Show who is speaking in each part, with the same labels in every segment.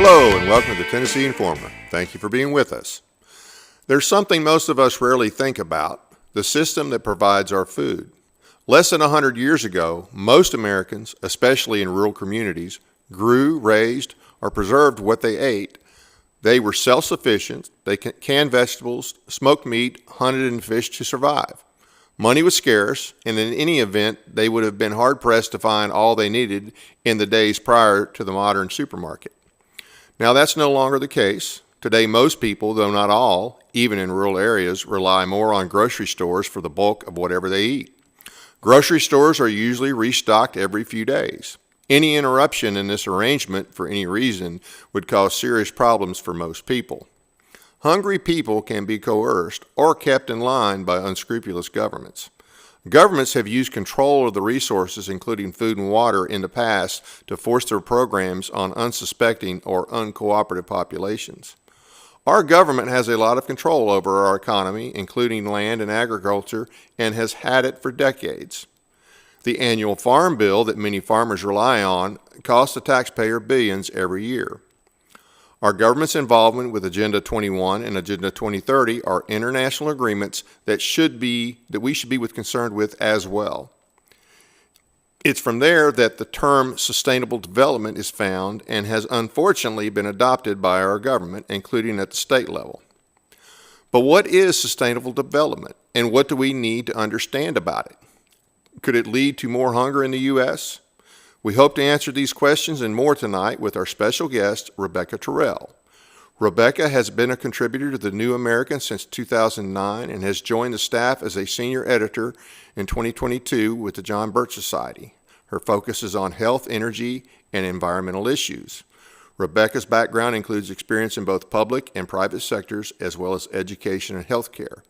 Speaker 1: Hello and welcome to the Tennessee Informer. Thank you for being with us. There's something most of us rarely think about, the system that provides our food. Less than 100 years ago, most Americans, especially in rural communities, grew, raised, or preserved what they ate. They were self-sufficient, they canned vegetables, smoked meat, hunted and fished to survive. Money was scarce, and in any event, they would have been hard-pressed to find all they needed in the days prior to the modern supermarket. Now that's no longer the case. Today most people, though not all, even in rural areas, rely more on grocery stores for the bulk of whatever they eat. Grocery stores are usually restocked every few days. Any interruption in this arrangement for any reason would cause serious problems for most people. Hungry people can be coerced or kept in line by unscrupulous governments. Governments have used control of the resources, including food and water, in the past to force their programs on unsuspecting or uncooperative populations. Our government has a lot of control over our economy, including land and agriculture, and has had it for decades. The annual farm bill that many farmers rely on costs the taxpayer billions every year. Our government's involvement with Agenda 21 and Agenda 2030 are international agreements that we should be concerned with as well. It's from there that the term sustainable development is found and has unfortunately been adopted by our government, including at the state level. But what is sustainable development, and what do we need to understand about it? Could it lead to more hunger in the U.S.? We hope to answer these questions and more tonight with our special guest, Rebecca Terrell. Rebecca has been a contributor to The New American since 2009 and has joined the staff as a senior editor in 2022 with the John Birch Society. Her focus is on health, energy, and environmental issues. Rebecca's background includes experience in both public and private sectors, as well as education and healthcare.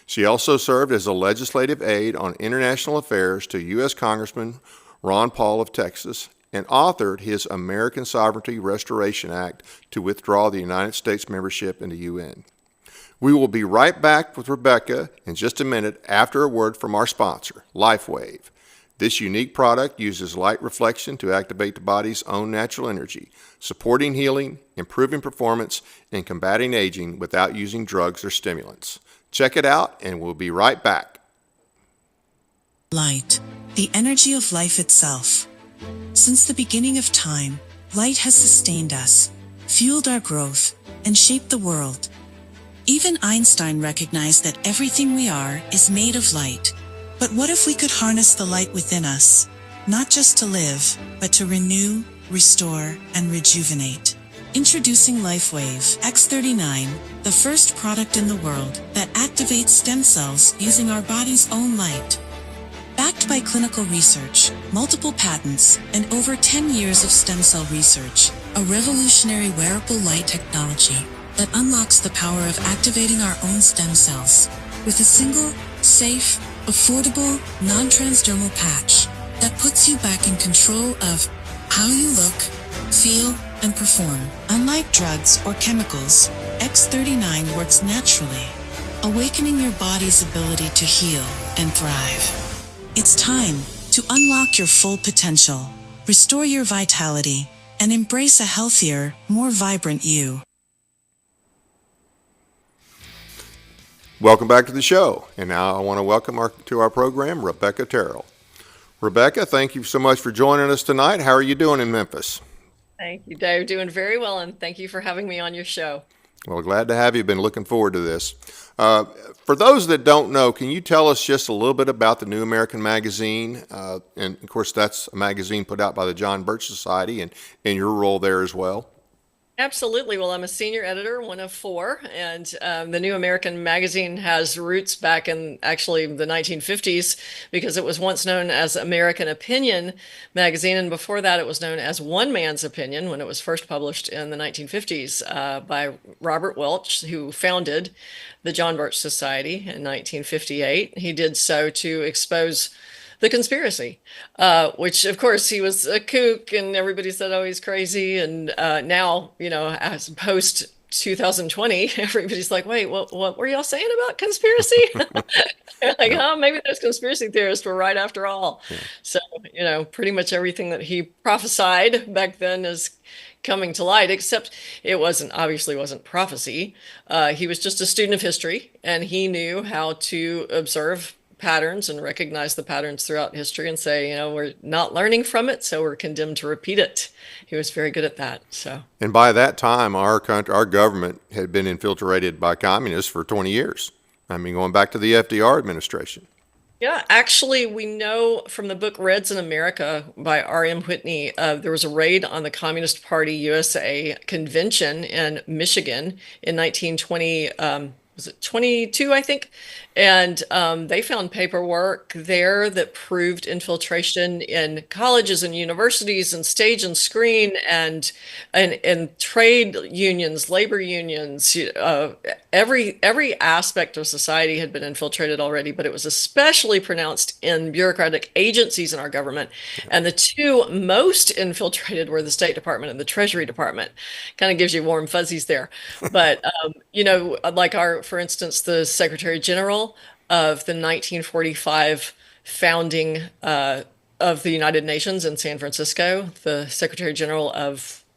Speaker 1: She also served as a legislative aide on international affairs to U.S. Congressman Ron Paul of Texas, and authored his American Sovereignty Restoration Act to withdraw the United States membership in the UN. We will be right back with Rebecca in just a minute after a word from our sponsor, LifeWave. This unique product uses light reflection to activate the body's own natural energy, supporting healing, improving performance, and combating aging without using drugs or stimulants. Check it out, and we'll be right back.
Speaker 2: Light, the energy of life itself. Since the beginning of time, light has sustained us, fueled our growth, and shaped the world. Even Einstein recognized that everything we are is made of light. But what if we could harness the light within us, not just to live, but to renew, restore, and rejuvenate? Introducing LifeWave X39, the first product in the world that activates stem cells using our body's own light. Backed by clinical research, multiple patents, and over 10 years of stem cell research, a revolutionary wearable light technology that unlocks the power of activating our own stem cells with a single, safe, affordable, non-transdermal patch that puts you back in control of how you look, feel, and perform. Unlike drugs or chemicals, X39 works naturally, awakening your body's ability to heal and thrive. It's time to unlock your full potential, restore your vitality, and embrace a healthier, more vibrant you.
Speaker 1: Welcome back to the show. And now I want to welcome to our program Rebecca Terrell. Rebecca, thank you so much for joining us tonight. How are you doing in Memphis?
Speaker 3: Thank you, Dave. Doing very well, and thank you for having me on your show.
Speaker 1: Well, glad to have you. Been looking forward to this. For those that don't know, can you tell us just a little bit about the New American magazine? And of course, that's a magazine put out by the John Birch Society, and your role there as well.
Speaker 3: Absolutely. Well, I'm a senior editor, one of four, and the New American magazine has roots back in actually the 1950s because it was once known as American Opinion magazine, and before that it was known as One Man's Opinion when it was first published in the 1950s by Robert Welch, who founded the John Birch Society in 1958. He did so to expose the conspiracy, which of course he was a kook and everybody said, oh, he's crazy. And now, as post 2020, everybody's like, wait, what were y'all saying about conspiracy? Like,
Speaker 1: Yep.
Speaker 3: oh, maybe those conspiracy theorists were right after all.
Speaker 1: Yeah.
Speaker 3: So, pretty much everything that he prophesied back then is coming to light, except it obviously wasn't prophecy. He was just a student of history, and he knew how to observe patterns and recognize the patterns throughout history and say, we're not learning from it, so we're condemned to repeat it. He was very good at that. So.
Speaker 1: And by that time, our country, our government had been infiltrated by communists for 20 years. I mean, going back to the FDR administration.
Speaker 3: Yeah, actually, we know from the book Reds in America by R.M. Whitney, there was a raid on the Communist Party USA convention in Michigan in 1920, was it 22, I think? And they found paperwork there that proved infiltration in colleges and universities and stage and screen and trade unions, labor unions. Every aspect of society had been infiltrated already, but it was especially pronounced in bureaucratic agencies in our government. And the two most infiltrated were the State Department and the Treasury Department. Kind of gives you warm fuzzies there. But like for instance, the Secretary General of the 1945 founding of the United Nations in San Francisco, the Secretary General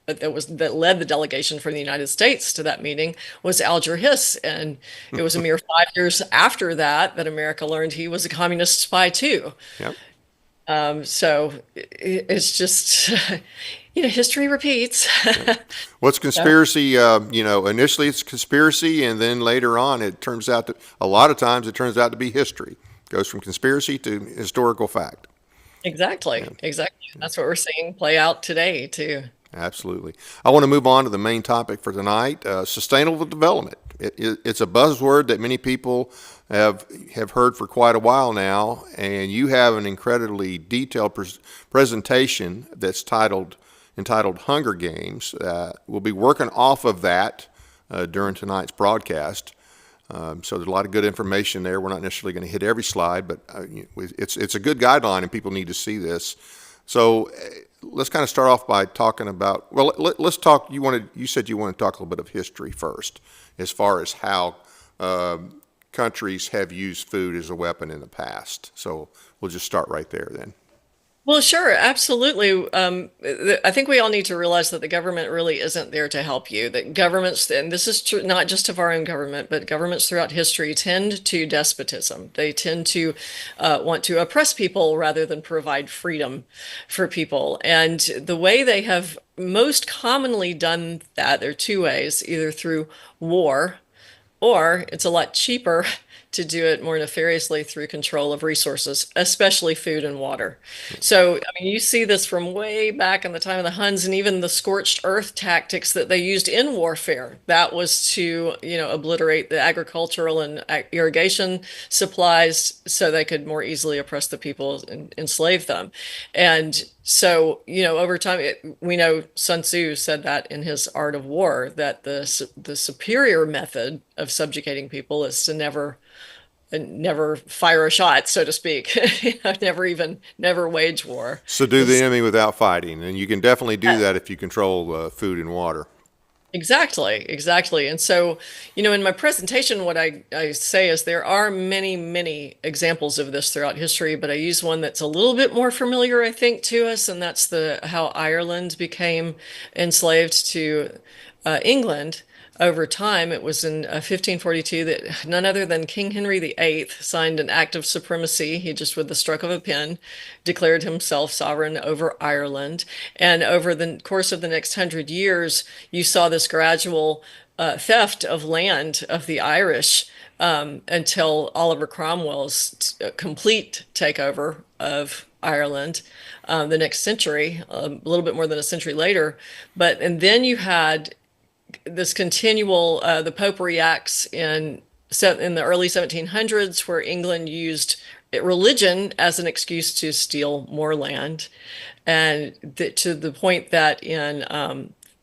Speaker 3: that led the delegation from the United States to that meeting was Alger Hiss, and it was a mere 5 years after that America learned he was a communist spy too.
Speaker 1: Yep.
Speaker 3: So it's just, history repeats.
Speaker 1: What's conspiracy? Initially it's conspiracy, and then later on, a lot of times it turns out to be history. It goes from conspiracy to historical fact.
Speaker 3: Exactly,
Speaker 1: Yeah.
Speaker 3: exactly. That's what we're seeing play out today too.
Speaker 1: Absolutely. I want to move on to the main topic for tonight: sustainable development. It's a buzzword that many people have heard for quite a while now, and you have an incredibly detailed presentation that's entitled Hunger Games. We'll be working off of that during tonight's broadcast. So there's a lot of good information there. We're not necessarily going to hit every slide, but it's a good guideline, and people need to see this. So let's kind of start off by talking about. Well, let's talk. You said you want to talk a little bit of history first, as far as how countries have used food as a weapon in the past. So we'll just start right there then.
Speaker 3: Well, sure, absolutely. I think we all need to realize that the government really isn't there to help you. That governments, and this is true not just of our own government, but governments throughout history tend to despotism. They tend to want to oppress people rather than provide freedom for people. And the way they have most commonly done that, there are two ways, either through war, or it's a lot cheaper to do it more nefariously through control of resources, especially food and water. So, I mean, you see this from way back in the time of the Huns, and even the scorched earth tactics that they used in warfare. That was to, obliterate the agricultural and irrigation supplies so they could more easily oppress the people and enslave them. And so, over time, we know Sun Tzu said that in his Art of War, that the superior method of subjugating people is to never fire a shot, so to speak. Never wage war.
Speaker 1: Subdue the enemy without fighting, and you can definitely do that if you control food and water.
Speaker 3: Exactly, exactly. And so, in my presentation, what I say is there are many, many examples of this throughout history, but I use one that's a little bit more familiar, I think, to us, and that's how Ireland became enslaved to England. Over time, it was in 1542 that none other than King Henry VIII signed an act of supremacy. He just, with the stroke of a pen, declared himself sovereign over Ireland. And over the course of the next 100 years, you saw this gradual theft of land of the Irish until Oliver Cromwell's complete takeover of Ireland the next century, a little bit more than a century later. And then you had this continual, the Pope reacts in the early 1700s, where England used religion as an excuse to steal more land, and to the point that in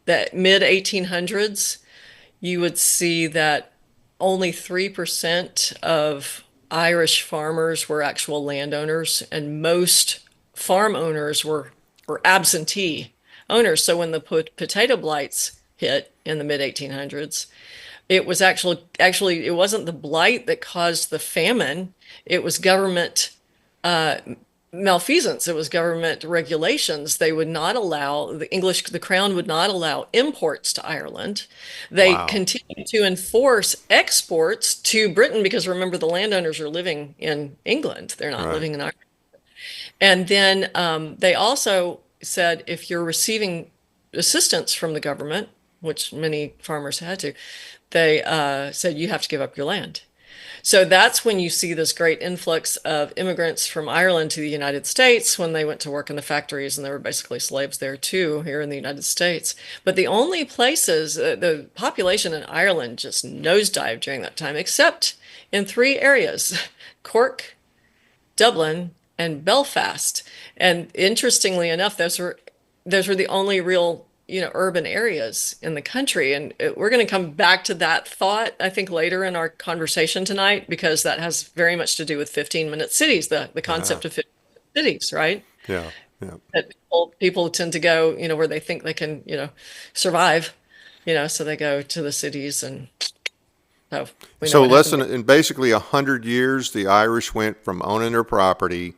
Speaker 3: the mid 1800s, you would see that only 3% of Irish farmers were actual landowners, and most farm owners were absentee owners. So when the potato blights hit, in the mid 1800s. It was actually it wasn't the blight that caused the famine. It was government uh, malfeasance. It was government regulations. They would not allow the crown would not allow imports to Ireland. They
Speaker 1: Wow.
Speaker 3: continued to enforce exports to Britain because remember, the landowners are living in England. They're not
Speaker 1: Right.
Speaker 3: living in Ireland. And then they also said if you're receiving assistance from the government, which many farmers had to, they said you have to give up your land. So that's when you see this great influx of immigrants from Ireland to the United States when they went to work in the factories, and they were basically slaves there too, here in the United States. But the only places, the population in Ireland just nosedived during that time, except in three areas: Cork, Dublin, and Belfast. And interestingly enough, those were the only real, urban areas in the country. And we're going to come back to that thought, I think, later in our conversation tonight, because that has very much to do with 15-minute cities, the
Speaker 1: Ah,
Speaker 3: concept of 15 cities, right?
Speaker 1: yeah. Yeah.
Speaker 3: That people tend to go, where they think they can, survive, so they go to the cities, and so we know
Speaker 1: So
Speaker 3: what
Speaker 1: less
Speaker 3: happened
Speaker 1: than
Speaker 3: there.
Speaker 1: in basically 100 years, the Irish went from owning their property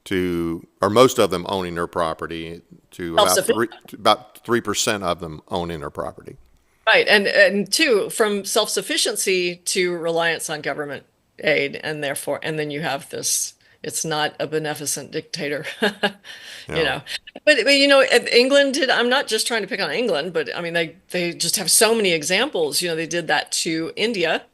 Speaker 1: to, or most of them owning their property, to
Speaker 3: Self-sufficient.
Speaker 1: about 3% of them owning their property.
Speaker 3: Right. And two, from self-sufficiency to reliance on government aid, and then you have this, it's not a beneficent dictator, you
Speaker 1: Yeah.
Speaker 3: know. But England did, I'm not just trying to pick on England, but I mean they just have so many examples. They did that to India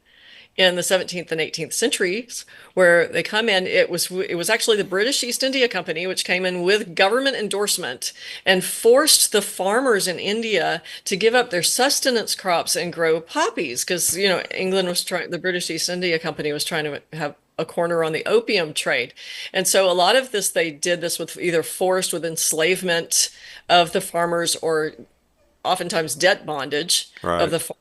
Speaker 3: in the 17th and 18th centuries, where they come in. It was actually the British East India Company which came in with government endorsement and forced the farmers in India to give up their sustenance crops and grow poppies, because England was trying, the British East India Company was trying to have a corner on the opium trade. And so a lot of this, they did this with either forced with enslavement of the farmers, or oftentimes debt bondage of
Speaker 1: Right.
Speaker 3: the farmers.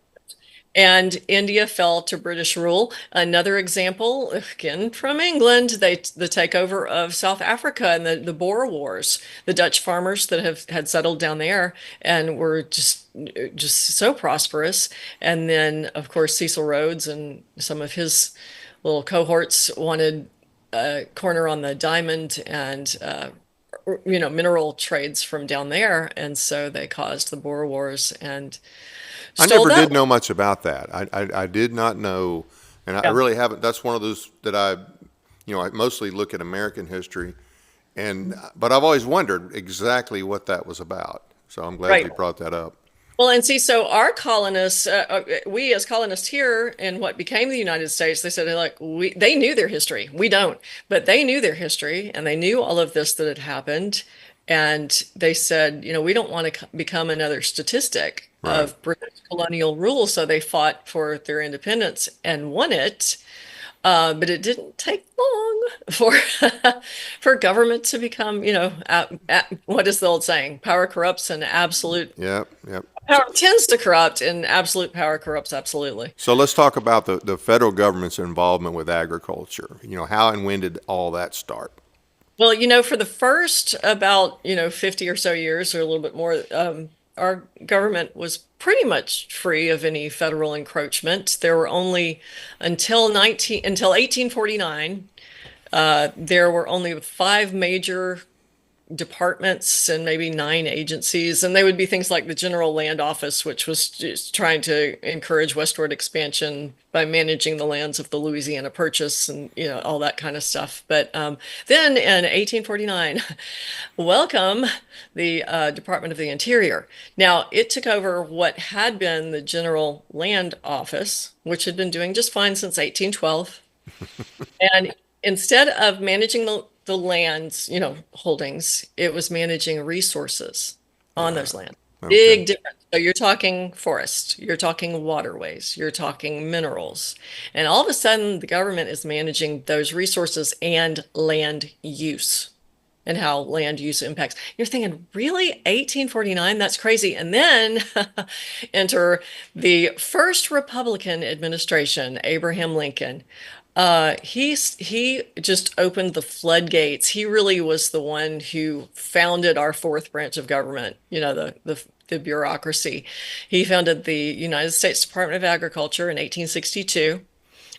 Speaker 3: And India fell to British rule. Another example, again from England, the takeover of South Africa and the Boer Wars. The Dutch farmers that had settled down there and were just so prosperous. And then, of course, Cecil Rhodes and some of his little cohorts wanted a corner on the diamond and mineral trades from down there, and so they caused the Boer Wars and
Speaker 1: I
Speaker 3: stole
Speaker 1: never
Speaker 3: that.
Speaker 1: did know much about that. I did not know, and I
Speaker 3: Yeah.
Speaker 1: really haven't. That's one of those that I mostly look at American history, but I've always wondered exactly what that was about. So I'm glad you
Speaker 3: Right.
Speaker 1: brought that up.
Speaker 3: Well, and see, so our colonists, we as colonists here in what became the United States, they said, like, they knew their history. We don't, but they knew their history, and they knew all of this that had happened. And they said, we don't want to become another statistic
Speaker 1: Right.
Speaker 3: of British colonial rule. So they fought for their independence and won it. But it didn't take long for for government to become, what is the old saying? Power corrupts, and absolute
Speaker 1: Yep. Yep.
Speaker 3: power tends to corrupt, and absolute power corrupts absolutely.
Speaker 1: So let's talk about the federal government's involvement with agriculture. How and when did all that start?
Speaker 3: Well, for the first about, 50 or so years, or a little bit more, our government was pretty much free of any federal encroachment. There were only until 1849, there were only five major departments and maybe nine agencies, and they would be things like the General Land Office, which was just trying to encourage westward expansion by managing the lands of the Louisiana Purchase, and all that kind of stuff. But then in 1849, welcome the Department of the Interior. Now it took over what had been the General Land Office, which had been doing just fine since 1812. And instead of managing the lands, holdings, it was managing resources on those lands.
Speaker 1: Okay.
Speaker 3: Big difference. So you're talking forest, you're talking waterways, you're talking minerals. And all of a sudden, the government is managing those resources and land use, and how land use impacts. You're thinking, really? 1849? That's crazy. And then enter the first Republican administration, Abraham Lincoln. He just opened the floodgates. He really was the one who founded our fourth branch of government, the bureaucracy. He founded the United States Department of Agriculture in 1862,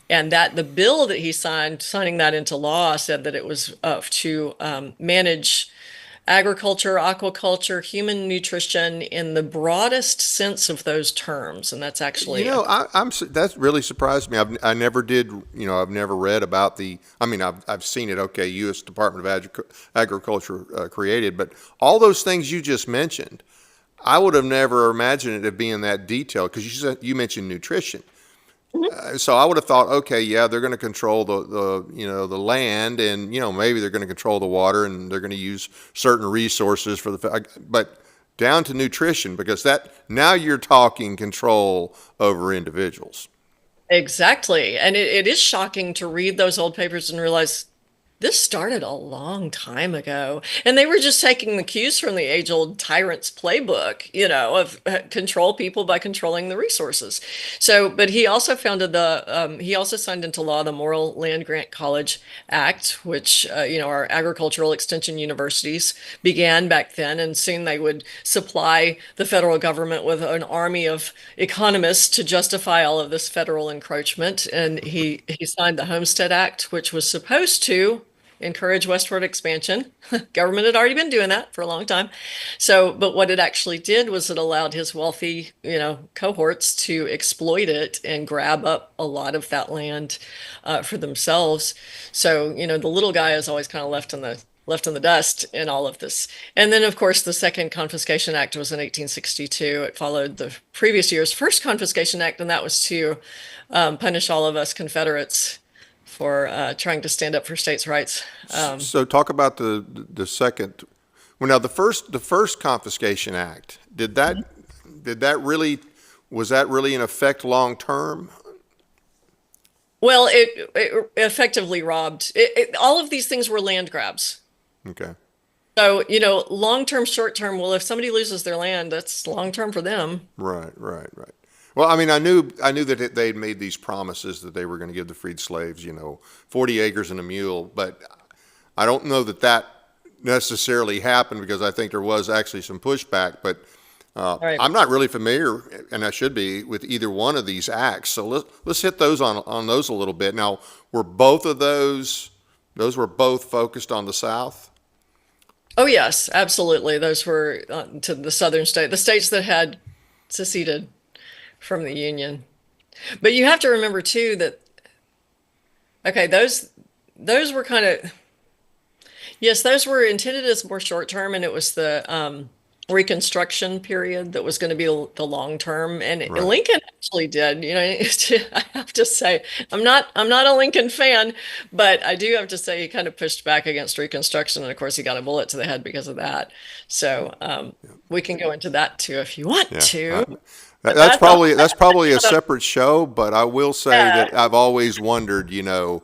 Speaker 3: and that the bill that he signed, signing that into law, said that it was to manage agriculture, aquaculture, human nutrition in the broadest sense of those terms, and that's
Speaker 1: You
Speaker 3: actually a
Speaker 1: know, that really surprised me. I never did. I've never read about the. I mean, I've seen it. Okay, U.S. Department of Agriculture created, but all those things you just mentioned, I would have never imagined it being that detailed because you mentioned nutrition. So I would have thought, okay, yeah, they're going to control the land, and maybe they're going to control the water, and they're going to use certain resources for but down to nutrition, because that now you're talking control over individuals.
Speaker 3: exactly. And it is shocking to read those old papers and realize this started a long time ago. And they were just taking the cues from the age-old tyrant's playbook, of control people by controlling the resources. So, but he also signed into law the Morrill Land Grant College Act, which, our agricultural extension universities began back then. And soon they would supply the federal government with an army of economists to justify all of this federal encroachment. And he signed the Homestead Act, which was supposed to encourage westward expansion. Government had already been doing that for a long time. So, but what it actually did was it allowed his wealthy, cohorts to exploit it and grab up a lot of that land for themselves. So, the little guy is always kind of left in the dust in all of this. And then, of course, the second Confiscation Act was in 1862. It followed the previous year's first Confiscation Act, and that was to punish all of us Confederates for trying to stand up for states' rights.
Speaker 1: So talk about the second. Well, now the first Confiscation Act, did that really, was that really in effect long term?
Speaker 3: Well, it effectively robbed all of these things were land grabs.
Speaker 1: Okay.
Speaker 3: So, long term, short term, well, if somebody loses their land, that's long term for them.
Speaker 1: Right, right, right. Well, I mean, I knew that they'd made these promises that they were going to give the freed slaves, 40 acres and a mule, but I don't know that that necessarily happened, because I think there was actually some pushback. But
Speaker 3: All right.
Speaker 1: I'm not really familiar, and I should be, with either one of these acts. So let's hit those on those a little bit. Now, were both of those were both focused on the South?
Speaker 3: Oh, yes, absolutely. Those were to the southern the states that had seceded from the Union. But you have to remember too that okay, those were kind of yes, those were intended as more short term, and it was the Reconstruction period that was going to be the long term. And
Speaker 1: Right.
Speaker 3: Lincoln actually did. I have to say, I'm not a Lincoln fan, but I do have to say he kind of pushed back against Reconstruction, and of course he got a bullet to the head because of that. So we can go into that too if you want
Speaker 1: Yeah.
Speaker 3: to. But
Speaker 1: That's
Speaker 3: that's all.
Speaker 1: probably a separate show, but I will say
Speaker 3: Yeah,
Speaker 1: that I've always wondered, how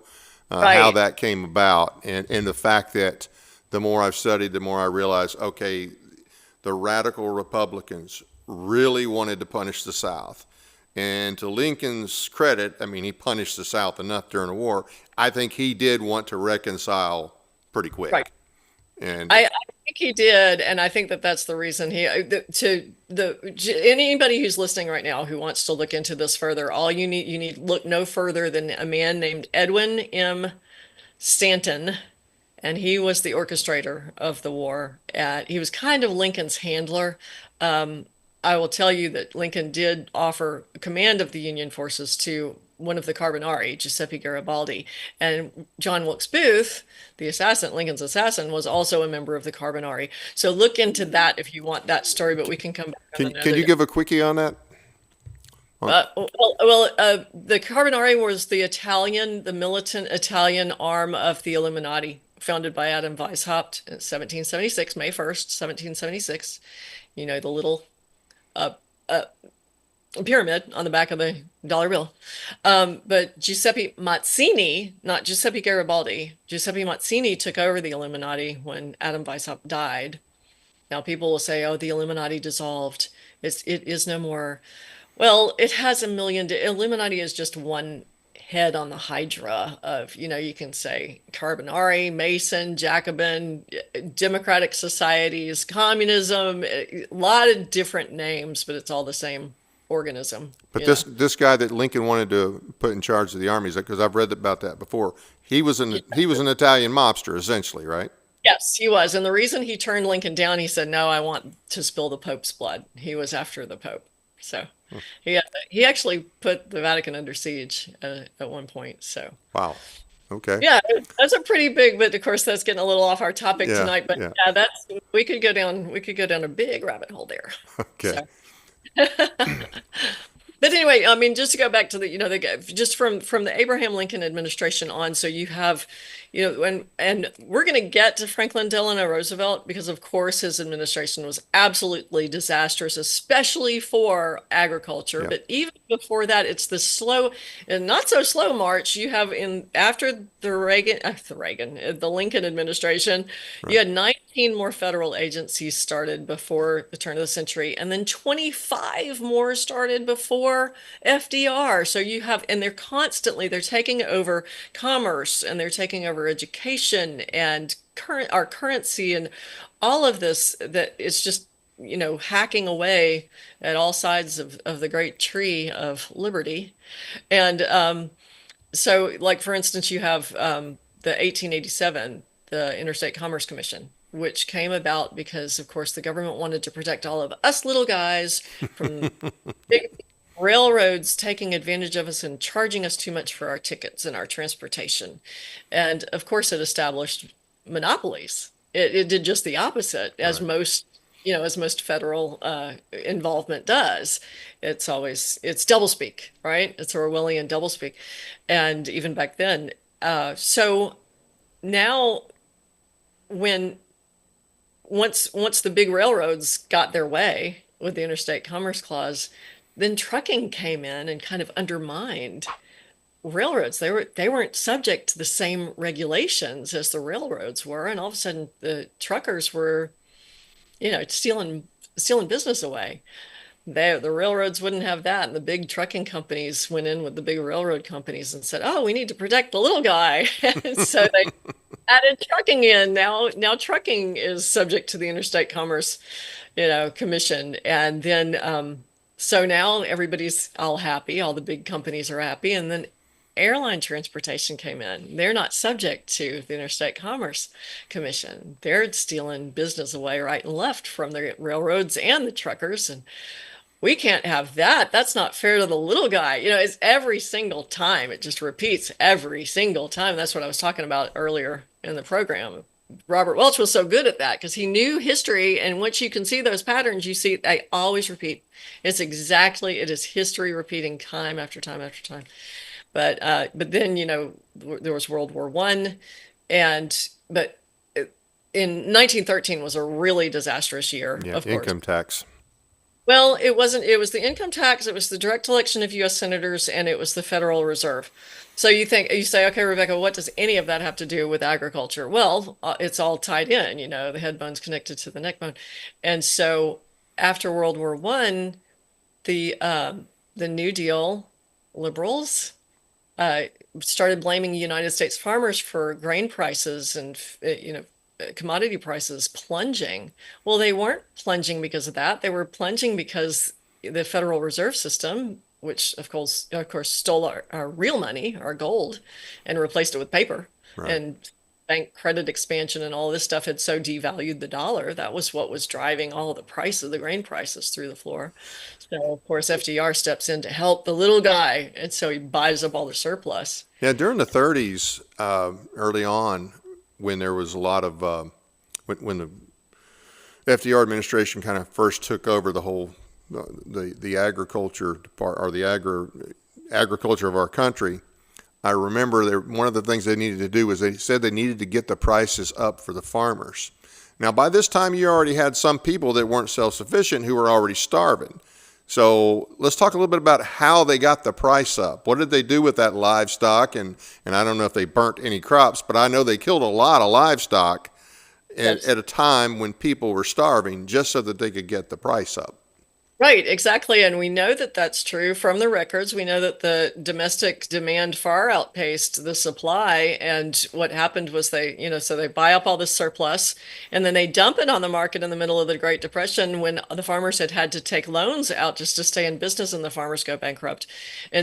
Speaker 3: right.
Speaker 1: that came about, and the fact that the more I've studied, the more I realize, okay, the radical Republicans really wanted to punish the South. And to Lincoln's credit, I mean, he punished the South enough during the war. I think he did want to reconcile pretty
Speaker 3: Right.
Speaker 1: quick. And
Speaker 3: I think he did, and I think that that's the reason anybody who's listening right now who wants to look into this further, all you need look no further than a man named Edwin M. Stanton, and he was the orchestrator of the war. He was kind of Lincoln's handler. I will tell you that Lincoln did offer command of the Union forces to one of the Carbonari, Giuseppe Garibaldi, and John Wilkes Booth, the assassin, Lincoln's assassin, was also a member of the Carbonari. So look into that if you want that story, but we can come back on
Speaker 1: can
Speaker 3: another
Speaker 1: you
Speaker 3: day.
Speaker 1: give a quickie on that?
Speaker 3: The Carbonari was the militant Italian arm of the Illuminati, founded by Adam Weishaupt in 1776, May 1st, 1776. The little uh, uh, pyramid on the back of the dollar bill. But Giuseppe Mazzini, not Giuseppe Garibaldi, Giuseppe Mazzini took over the Illuminati when Adam Weishaupt died. Now people will say, "Oh, the Illuminati dissolved. It is no more." Well, it has a million. Illuminati is just one head on the hydra of, you can say Carbonari, Mason, Jacobin, democratic societies, communism, a lot of different names, but it's all the same organism.
Speaker 1: But this guy that Lincoln wanted to put in charge of the armies, because I've read about that before, he was an Italian mobster, essentially, right?
Speaker 3: Yes, he was. And the reason he turned Lincoln down, he said, "No, I want to spill the Pope's blood." He was after the Pope. So he actually put the Vatican under siege at one point. So
Speaker 1: Wow. Okay.
Speaker 3: yeah, that's a pretty big, but of course that's getting a little off our topic
Speaker 1: Yeah,
Speaker 3: tonight. But
Speaker 1: yeah.
Speaker 3: yeah, that's we could go down a big rabbit hole there.
Speaker 1: Okay.
Speaker 3: So but anyway, I mean, just to go back to just from the Abraham Lincoln administration on, so you have, and we're going to get to Franklin Delano Roosevelt because, of course, his administration was absolutely disastrous, especially for agriculture.
Speaker 1: Yeah.
Speaker 3: But even before that, it's the slow and not so slow march you have after the Lincoln administration.
Speaker 1: Right.
Speaker 3: You had 19 more federal agencies started before the turn of the century, and then 25 more started before FDR. So you have, and they're taking over commerce, and they're taking over education and our currency, and all of this, that it's just, hacking away at all sides of the great tree of liberty. And so, like, for instance, you have the 1887, the Interstate Commerce Commission, which came about because, of course, the government wanted to protect all of us little guys from big railroads taking advantage of us and charging us too much for our tickets and our transportation. And of course, it established monopolies. It did just the opposite, as
Speaker 1: Right.
Speaker 3: most federal involvement does. It's doublespeak, right? It's Orwellian doublespeak. And even back then. So now, when once the big railroads got their way with the Interstate Commerce Clause, then trucking came in and kind of undermined railroads. They weren't subject to the same regulations as the railroads were, and all of a sudden the truckers were, stealing business away. The railroads wouldn't have that, and the big trucking companies went in with the big railroad companies and said, "Oh, we need to protect the little guy," and so they added trucking in. Now trucking is subject to the Interstate Commerce, Commission, and then so now everybody's all happy. All the big companies are happy, and then airline transportation came in. They're not subject to the Interstate Commerce Commission. They're stealing business away right and left from the railroads and the truckers, and we can't have that. That's not fair to the little guy. It's every single time. It just repeats every single time. That's what I was talking about earlier in the program. Robert Welch was so good at that because he knew history. And once you can see those patterns, you see they always repeat. It is history repeating time after time after time. But then, there was World War I. But in 1913 was a really disastrous year,
Speaker 1: Yeah.
Speaker 3: of course.
Speaker 1: Income tax.
Speaker 3: Well, it wasn't. It was the income tax, it was the direct election of U.S. senators, and it was the Federal Reserve. So you say, okay, Rebecca, what does any of that have to do with agriculture? Well, it's all tied in, the head bone's connected to the neck bone. And so after World War I, the New Deal liberals started blaming United States farmers for grain prices and, commodity prices plunging. Well, they weren't plunging because of that. They were plunging because the Federal Reserve System, which of course stole our real money, our gold, and replaced it with paper.
Speaker 1: Right.
Speaker 3: And bank credit expansion and all this stuff had so devalued the dollar. That was what was driving all the the grain prices through the floor. So of course FDR steps in to help the little guy, and so he buys up all the surplus.
Speaker 1: Yeah. During the 30s, early on, when there was a lot of when the FDR administration kind of first took over the whole the agriculture part, or the agriculture of our country, I remember one of the things they needed to do was they said they needed to get the prices up for the farmers. Now, by this time, you already had some people that weren't self-sufficient who were already starving. So let's talk a little bit about how they got the price up. What did they do with that livestock? And I don't know if they burnt any crops, but I know they killed a lot of livestock at a time when people were starving, just so that they could get the price up.
Speaker 3: Right, exactly. And we know that that's true from the records. We know that the domestic demand far outpaced the supply. And what happened was so they buy up all this surplus and then they dump it on the market in the middle of the Great Depression when the farmers had to take loans out just to stay in business and the farmers go bankrupt. Or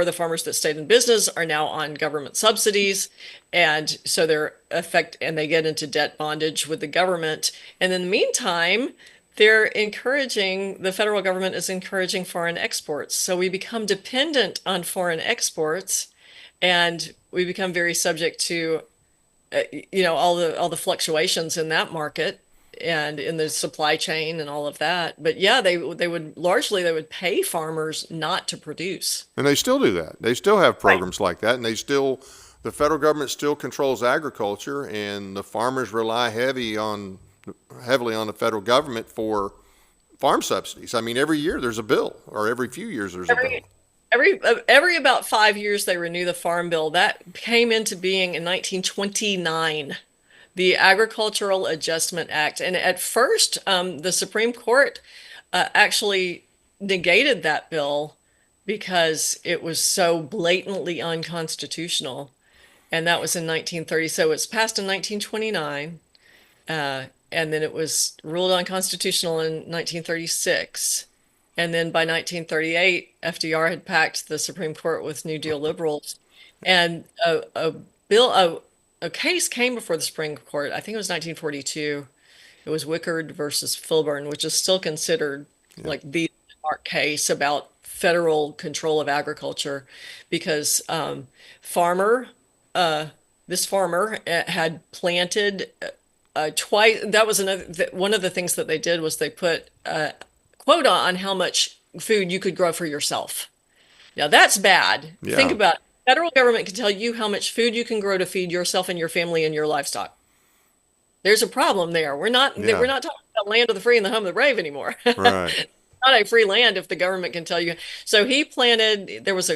Speaker 3: the farmers that stayed in business are now on government subsidies. And so they get into debt bondage with the government. And in the meantime, the federal government is encouraging foreign exports. So we become dependent on foreign exports and we become very subject to, all the fluctuations in that market and in the supply chain and all of that. But yeah, they would pay farmers not to produce.
Speaker 1: And they still do that. They still have programs like that, and the federal government still controls agriculture, and the farmers rely heavily on the federal government for farm subsidies. I mean, every year there's a bill, or every few years there's a bill.
Speaker 3: Every about 5 years they renew the farm bill. That came into being in 1929, the Agricultural Adjustment Act. And at first, the Supreme Court actually negated that bill because it was so blatantly unconstitutional. And that was in 1930. So it's passed in 1929. And then it was ruled unconstitutional in 1936. And then by 1938, FDR had packed the Supreme Court with New Deal liberals. And a case came before the Supreme Court. I think it was 1942. It was Wickard versus Filburn, which is still considered like the landmark case about federal control of agriculture, because farmer, this farmer had planted twice. That was one of the things that they did was they put a quota on how much food you could grow for yourself. Now that's bad.
Speaker 1: Yeah.
Speaker 3: Think about it. Federal government can tell you how much food you can grow to feed yourself and your family and your livestock. There's a problem there. We're not talking about land of the free and the home of the brave anymore.
Speaker 1: Right.
Speaker 3: Not a free land if the government can tell you. So he planted, there was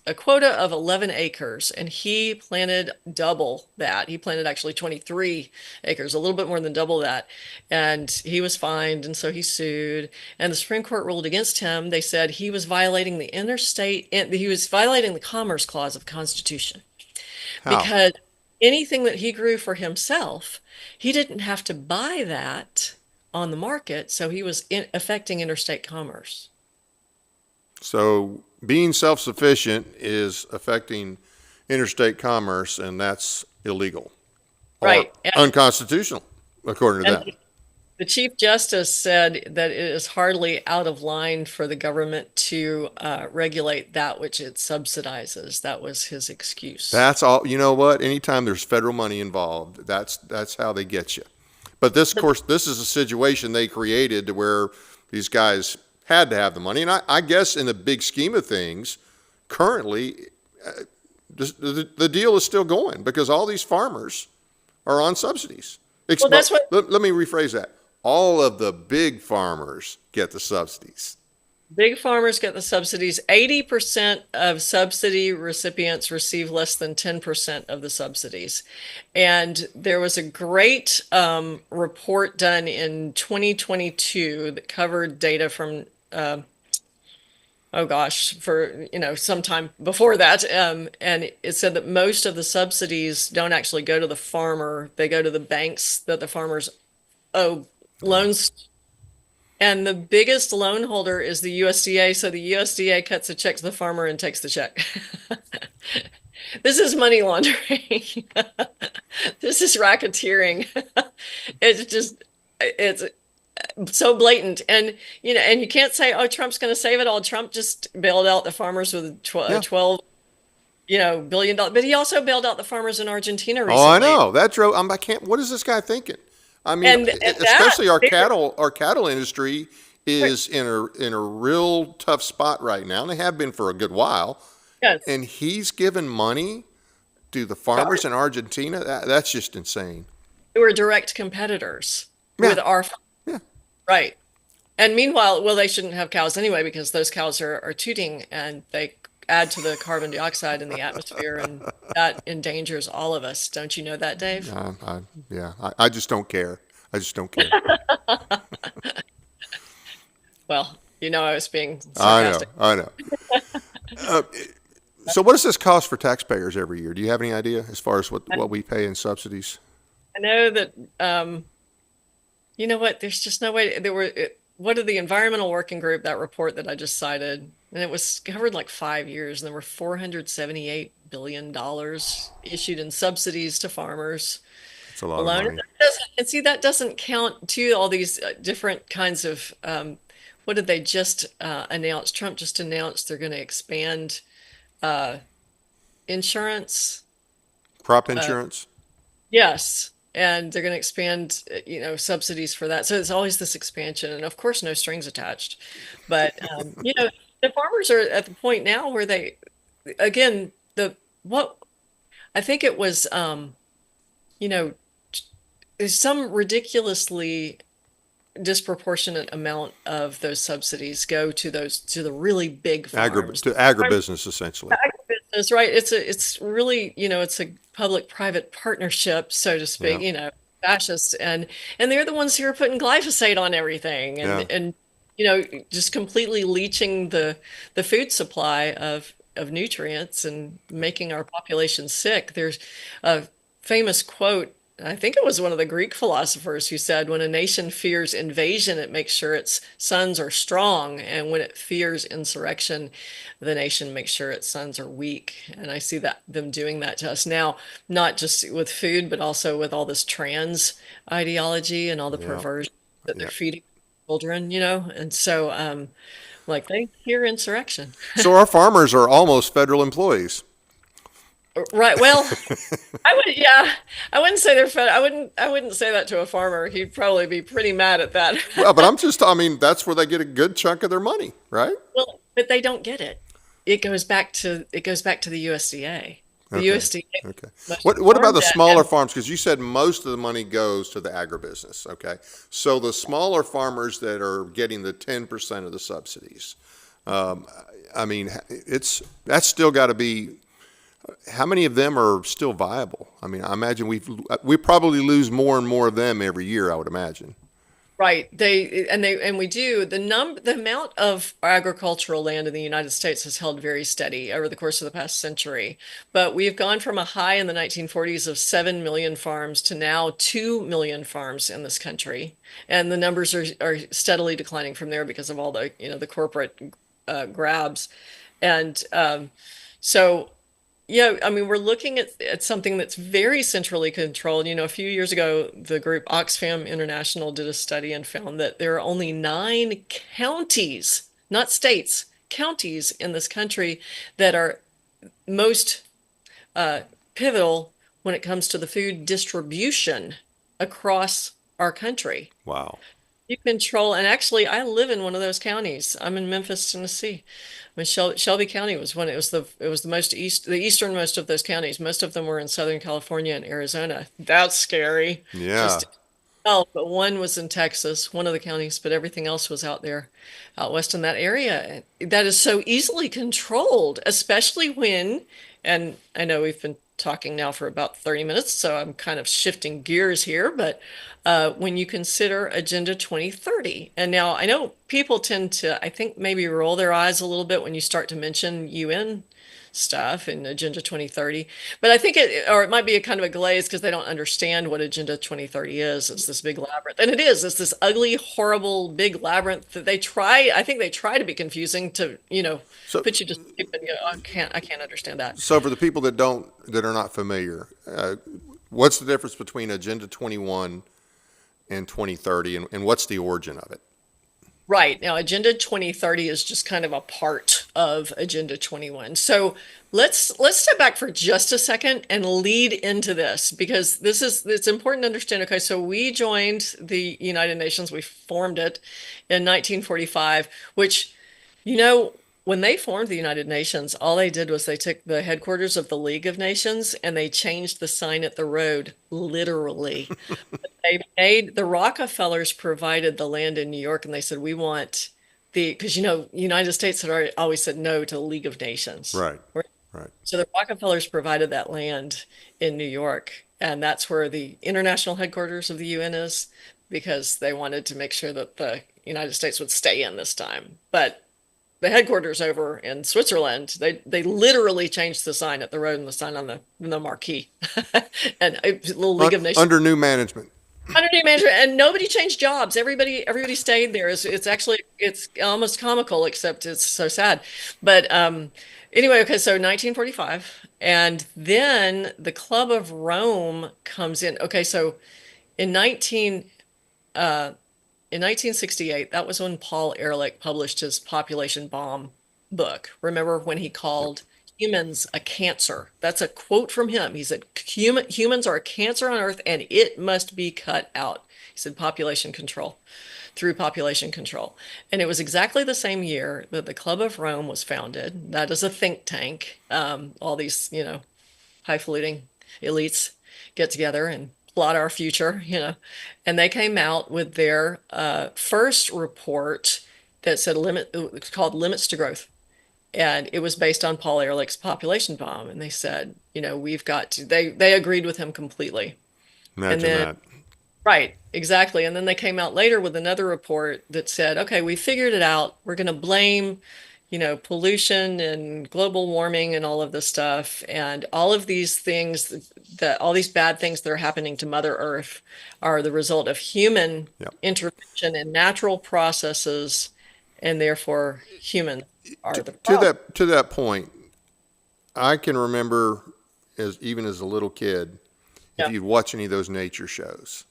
Speaker 3: a quota of 11 acres and he planted double that. He planted actually 23 acres, a little bit more than double that. And he was fined, and so he sued, and the Supreme Court ruled against him. They said he was violating the Commerce Clause of the Constitution.
Speaker 1: How?
Speaker 3: Because anything that he grew for himself, he didn't have to buy that on the market, so he was affecting interstate commerce.
Speaker 1: So being self-sufficient is affecting interstate commerce, and that's illegal.
Speaker 3: Right.
Speaker 1: Or unconstitutional, according to that.
Speaker 3: The Chief Justice said that it is hardly out of line for the government to regulate that which it subsidizes. That was his excuse.
Speaker 1: That's all. You know what? Anytime there's federal money involved, that's how they get you. But this, of course, this is a situation they created to where these guys had to have the money. And I guess in the big scheme of things, currently, the deal is still going because all these farmers are on subsidies.
Speaker 3: Well, that's what.
Speaker 1: Let me rephrase that. All of the big farmers get the subsidies.
Speaker 3: Big farmers get the subsidies. 80% of subsidy recipients receive less than 10% of the subsidies. And there was a great report done in 2022 that covered data from, sometime before that. And it said that most of the subsidies don't actually go to the farmer. They go to the banks that the farmers owe loans. And the biggest loan holder is the USDA. So the USDA cuts a check to the farmer and takes the check. This is money laundering. This is racketeering. It's so blatant. And you can't say, oh, Trump's going to save it all. Trump just bailed out the farmers with $12 billion. But he also bailed out the farmers in Argentina recently.
Speaker 1: Oh, I know. I can't. What is this guy thinking? I mean, especially our cattle industry is in a real tough spot right now, and they have been for a good while.
Speaker 3: Yes.
Speaker 1: And he's given money to the farmers in Argentina. That's just insane.
Speaker 3: They were direct competitors with our farmers.
Speaker 1: Yeah.
Speaker 3: Right. And meanwhile, well, they shouldn't have cows anyway because those cows are tooting and they add to the carbon dioxide in the atmosphere, and that endangers all of us. Don't you know that, Dave?
Speaker 1: I just don't care. I just don't care.
Speaker 3: Well, I was being
Speaker 1: I know,
Speaker 3: sarcastic.
Speaker 1: I know. Uh, so what does this cost for taxpayers every year? Do you have any idea as far as what we pay in subsidies?
Speaker 3: I know that, you know what? There's just no way. What did the environmental working group, that report that I just cited, and it was covered like 5 years, and there were $478 billion issued in subsidies to farmers
Speaker 1: It's a lot of
Speaker 3: alone.
Speaker 1: money.
Speaker 3: And see, that doesn't count to all these different kinds of, what did they just announce? Trump just announced they're going to expand uh, insurance.
Speaker 1: Crop
Speaker 3: Uh,
Speaker 1: insurance?
Speaker 3: yes. And they're going to expand, subsidies for that. So it's always this expansion, and of course, no strings attached. But the farmers are at the point now where again, what I think it was, you know, some ridiculously disproportionate amount of those subsidies go to the really big farms.
Speaker 1: To agribusiness, essentially.
Speaker 3: Agribusiness, right? It's really, it's a public-private partnership, so to
Speaker 1: Yeah,
Speaker 3: speak, fascist, and they're the ones who are putting glyphosate on everything
Speaker 1: yeah.
Speaker 3: and just completely leaching the food supply of nutrients and making our population sick. There's a famous quote, I think it was one of the Greek philosophers, who said, when a nation fears invasion, it makes sure its sons are strong. And when it fears insurrection, the nation makes sure its sons are weak. And I see them doing that to us now, not just with food, but also with all this trans ideology and all the
Speaker 1: Yeah,
Speaker 3: perversion that they're
Speaker 1: yeah.
Speaker 3: feeding children, And so, like, they fear insurrection.
Speaker 1: So our farmers are almost federal employees.
Speaker 3: Right. Well, yeah, I wouldn't say they're fed. I wouldn't say that to a farmer. He'd probably be pretty mad at that.
Speaker 1: Well, but I mean, that's where they get a good chunk of their money, right?
Speaker 3: Well, but they don't get it. It goes back to the USDA. The
Speaker 1: Okay.
Speaker 3: USDA,
Speaker 1: Okay.
Speaker 3: most of
Speaker 1: What about
Speaker 3: farm
Speaker 1: the
Speaker 3: debt,
Speaker 1: smaller
Speaker 3: and
Speaker 1: farms? Because you said most of the money goes to the agribusiness. Okay. So the smaller farmers that are getting the 10% of the subsidies, um, I mean, that's still got to be. How many of them are still viable? I mean, I imagine we probably lose more and more of them every year. I would imagine.
Speaker 3: right, we do. The amount of agricultural land in the United States has held very steady over the course of the past century. But we've gone from a high in the 1940s of 7 million farms to now 2 million farms in this country. And the numbers are steadily declining from there because of all the corporate grabs. And so, yeah, I mean, we're looking at something that's very centrally controlled. A few years ago, the group Oxfam International did a study and found that there are only 9 counties, not states, counties in this country that are most pivotal when it comes to the food distribution across our country.
Speaker 1: Wow.
Speaker 3: You control, and actually, I live in one of those counties. I'm in Memphis, Tennessee. I mean, Shelby County was one. It was the easternmost of those counties. Most of them were in Southern California and Arizona. That's scary.
Speaker 1: Yeah.
Speaker 3: Just Oh, but one was in Texas, one of the counties, but everything else was out there, out west in that area. That is so easily controlled, especially and I know we've been talking now for about 30 minutes, so I'm kind of shifting gears here, but when you consider Agenda 2030, and now I know people tend to, I think, maybe roll their eyes a little bit when you start to mention UN stuff in Agenda 2030. But I think it might be a kind of a glaze because they don't understand what Agenda 2030 is. It's this big labyrinth. And it is. It's this ugly, horrible, big labyrinth that I think they try to be confusing to,
Speaker 1: So,
Speaker 3: put you to sleep and go, "Oh, I can't understand that."
Speaker 1: so for the people that are not familiar, what's the difference between Agenda 21 and 2030, and what's the origin of it?
Speaker 3: Right. Now, Agenda 2030 is just kind of a part of Agenda 21. So let's step back for just a second and lead into this because it's important to understand. Okay, so we joined the United Nations, we formed it in 1945, which, when they formed the United Nations, all they did was they took the headquarters of the League of Nations and they changed the sign at the road, literally. The Rockefellers provided the land in New York, and they said, we want because United States had always said no to the League of Nations.
Speaker 1: Right. Right.
Speaker 3: So the Rockefellers provided that land in New York, and that's where the international headquarters of the UN is, because they wanted to make sure that the United States would stay in this time. But the headquarters over in Switzerland, they literally changed the sign at the road and the sign on the marquee, and a little League of Nations
Speaker 1: Under new management.
Speaker 3: underneath management, and nobody changed jobs. Everybody stayed there. It's actually it's almost comical, except it's so sad. But anyway, okay, so 1945, and then the Club of Rome comes in. Okay, so in 19 in 1968, that was when Paul Ehrlich published his population bomb book. Remember when he called humans a cancer? That's a quote from him. He said, Humans are a cancer on Earth and it must be cut out." He said, population control, through population control. And it was exactly the same year that the Club of Rome was founded. That is a think tank. All these, highfalutin elites get together and plot our future, and they came out with their first report that said it's called Limits to Growth. And it was based on Paul Ehrlich's population bomb. And they said, we've got to, they agreed with him completely.
Speaker 1: Imagine that.
Speaker 3: Right, exactly. And then they came out later with another report that said, okay, we figured it out. We're going to blame, pollution and global warming and all of this stuff. And all of these things that all these bad things that are happening to Mother Earth are the result of human intervention in natural processes. And therefore humans are the problem.
Speaker 1: To that point, I can remember even as a little kid, if you'd watch any of those nature shows.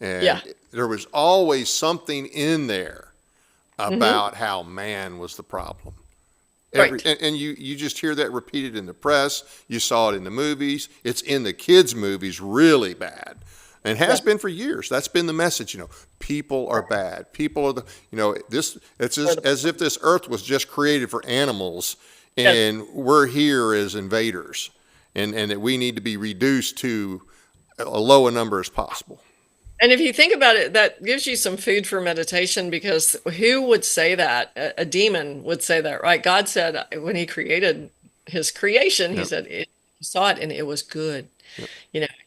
Speaker 1: And there was always something in there about how man was the problem. And you just hear that repeated in the press. You saw it in the movies. It's in the kids' movies really bad. And has been for years. That's been the message, people are bad. People are it's as if this earth was just created for animals and we're here as invaders and that we need to be reduced to a low a number as possible.
Speaker 3: And if you think about it, that gives you some food for meditation, because who would say that? A demon would say that, right? God said when he created his creation, he said, he saw it and it was good.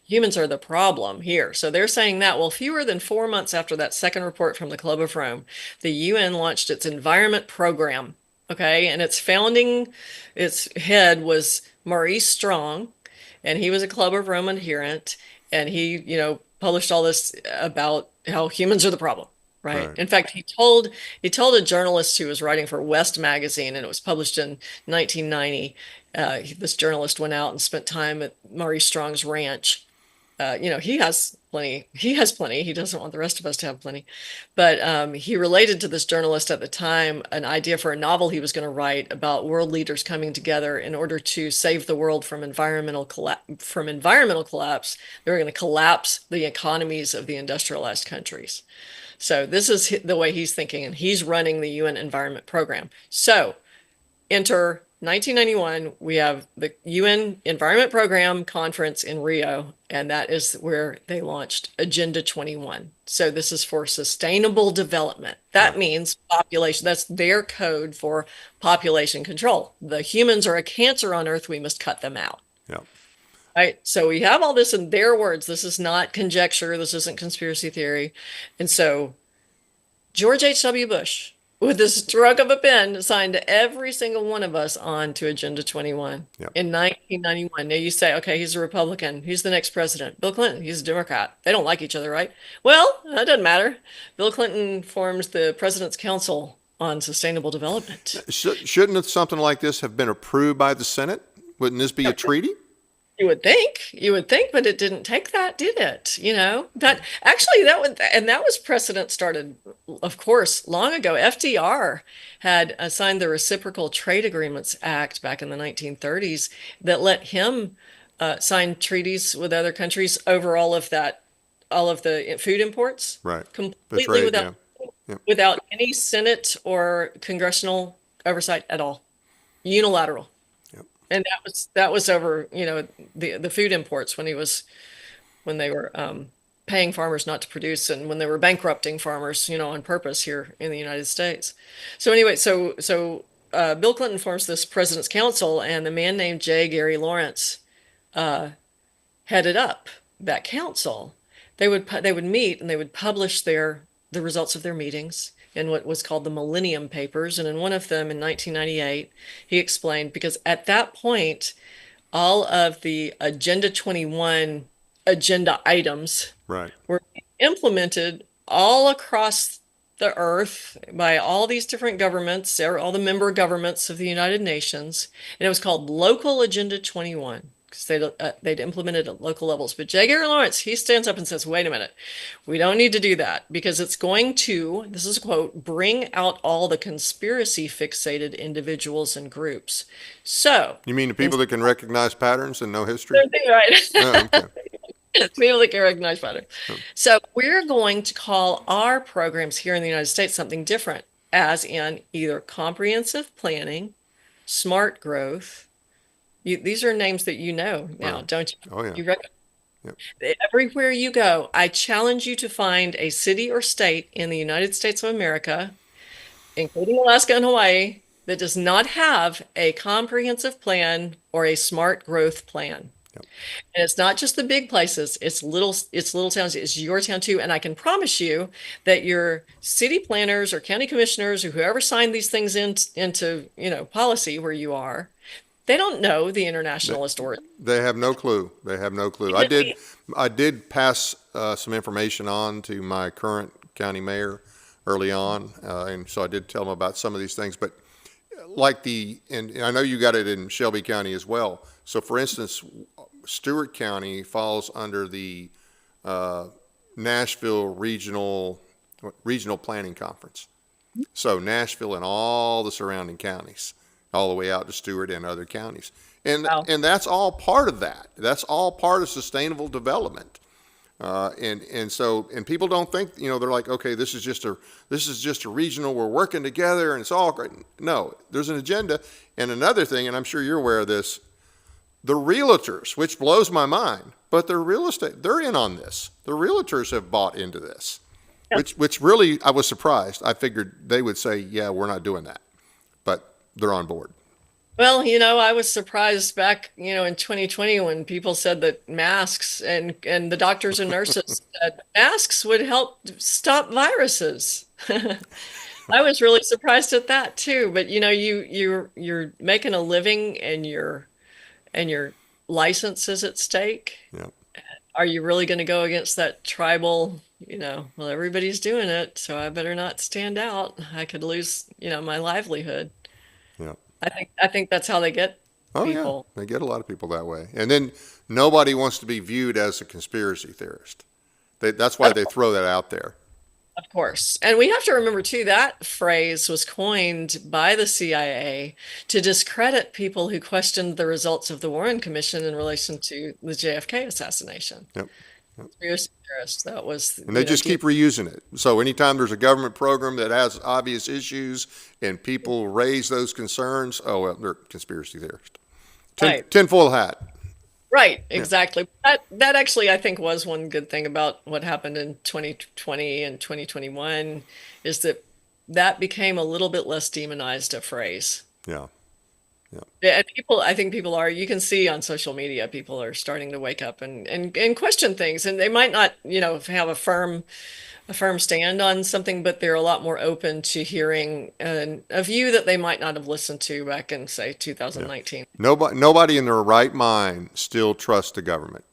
Speaker 3: Humans are the problem here. So they're saying that. Well, fewer than 4 months after that second report from the Club of Rome, the UN launched its environment program. Okay. And its head was Maurice Strong, and he was a Club of Rome adherent. And he, published all this about how humans are the problem. Right. In fact, he told a journalist who was writing for West magazine, and it was published in 1990. This journalist went out and spent time at Maurice Strong's ranch. He has plenty. He has plenty. He doesn't want the rest of us to have plenty. But he related to this journalist at the time an idea for a novel he was going to write about world leaders coming together in order to save the world from environmental collapse. They were going to collapse the economies of the industrialized countries. So this is the way he's thinking, and he's running the UN Environment Program. So enter 1991, we have the UN Environment Program conference in Rio, and that is where they launched Agenda 21. So this is for sustainable development. That means population. That's their code for population control. The humans are a cancer on Earth. We must cut them out.
Speaker 1: Yeah.
Speaker 3: Right. So we have all this in their words. This is not conjecture. This isn't conspiracy theory. And so George H.W. Bush, with the stroke of a pen, signed every single one of us on to Agenda 21 in 1991. Now you say, okay, he's a Republican. Who's the next president? Bill Clinton. He's a Democrat. They don't like each other, right? Well, that doesn't matter. Bill Clinton forms the President's Council on Sustainable Development.
Speaker 1: Shouldn't something like this have been approved by the Senate? Wouldn't this be a treaty?
Speaker 3: You would think, but it didn't take that, did it? That was precedent started, of course, long ago. FDR had signed the Reciprocal Trade Agreements Act back in the 1930s that let him sign treaties with other countries over all of the food imports,
Speaker 1: right?
Speaker 3: Completely
Speaker 1: right,
Speaker 3: without any Senate or congressional oversight at all, unilateral. And that was over, the food imports when they were paying farmers not to produce, and when they were bankrupting farmers, on purpose here in the United States. So anyway, so Bill Clinton forms this President's Council, and the man named J. Gary Lawrence headed up that council. They would meet and they would publish the results of their meetings in what was called the Millennium Papers. And in one of them in 1998, he explained, because at that point, all of the Agenda 21 agenda items
Speaker 1: Right.
Speaker 3: were implemented all across the earth by all these different governments, all the member governments of the United Nations, and it was called Local Agenda 21 because they'd implemented at local levels. But J. Gary Lawrence, he stands up and says, "Wait a minute, we don't need to do that because it's going to," this is a quote, "bring out all the conspiracy fixated individuals and groups." So,
Speaker 1: You mean the people that can recognize patterns and know history?
Speaker 3: right.
Speaker 1: Oh, okay.
Speaker 3: People that can recognize better. So we're going to call our programs here in the United States something different, as in either comprehensive planning, smart growth. These are names that you know now,
Speaker 1: Right.
Speaker 3: don't you?
Speaker 1: Oh, yeah.
Speaker 3: You rec-
Speaker 1: Yep.
Speaker 3: Everywhere you go, I challenge you to find a city or state in the United States of America, including Alaska and Hawaii, that does not have a comprehensive plan or a smart growth plan.
Speaker 1: Yep.
Speaker 3: And it's not just the big places, it's little towns, it's your town too. And I can promise you that your city planners or county commissioners or whoever signed these things into, policy where you are, they don't know the internationalist origin.
Speaker 1: They have no clue. They have no clue. I did pass some information on to my current county mayor early on, and so I did tell him about some of these things. But and I know you got it in Shelby County as well. So, for instance, Stewart County falls under the Nashville Regional Planning Conference. So Nashville and all the surrounding counties, all the way out to Stewart and other counties.
Speaker 3: Wow.
Speaker 1: And that's all part of that. That's all part of sustainable development. And people don't think, they're like, okay, this is just a regional, we're working together and it's all great. No, there's an agenda. And another thing, and I'm sure you're aware of this, the realtors, which blows my mind, but the real estate, they're in on this. The realtors have bought into this, which really, I was surprised. I figured they would say, yeah, we're not doing that, but they're on board.
Speaker 3: Well, I was surprised back, in 2020 when people said that masks and the doctors and nurses said masks would help stop viruses. I was really surprised at that too. But you're making a living and your license is at stake.
Speaker 1: Yeah.
Speaker 3: Are you really going to go against that tribal, well, everybody's doing it, so I better not stand out. I could lose, my livelihood.
Speaker 1: Yeah.
Speaker 3: I think that's how they get
Speaker 1: Oh,
Speaker 3: people.
Speaker 1: yeah. They get a lot of people that way. And then nobody wants to be viewed as a conspiracy theorist. That's why they throw that out there.
Speaker 3: Of course. And we have to remember too, that phrase was coined by the CIA to discredit people who questioned the results of the Warren Commission in relation to the JFK assassination.
Speaker 1: Yep.
Speaker 3: Conspiracy theorists, that was,
Speaker 1: And they just keep reusing it. So anytime there's a government program that has obvious issues and people raise those concerns, oh, well, they're conspiracy theorists.
Speaker 3: Right.
Speaker 1: Tinfoil hat.
Speaker 3: Right, exactly. That actually I think was one good thing about what happened in 2020 and 2021 is that became a little bit less demonized a phrase.
Speaker 1: Yeah.
Speaker 3: Yeah, and I think people are, you can see on social media, people are starting to wake up and question things, and they might not, have a firm stand on something, but they're a lot more open to hearing a view that they might not have listened to back in, say, 2019.
Speaker 1: Nobody in their right mind still trusts the government.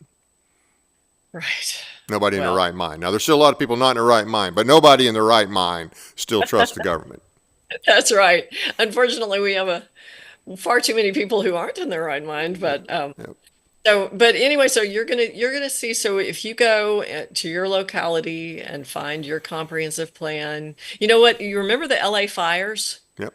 Speaker 3: Right.
Speaker 1: Nobody in their
Speaker 3: Well,
Speaker 1: right mind. Now, there's still a lot of people not in their right mind, but nobody in their right mind still trusts the government.
Speaker 3: that's right. Unfortunately, we have far too many people who aren't in their right mind, but
Speaker 1: Yep.
Speaker 3: but anyway, so you're gonna see. So if you go to your locality and find your comprehensive plan, you know what? You remember the LA fires?
Speaker 1: Yep.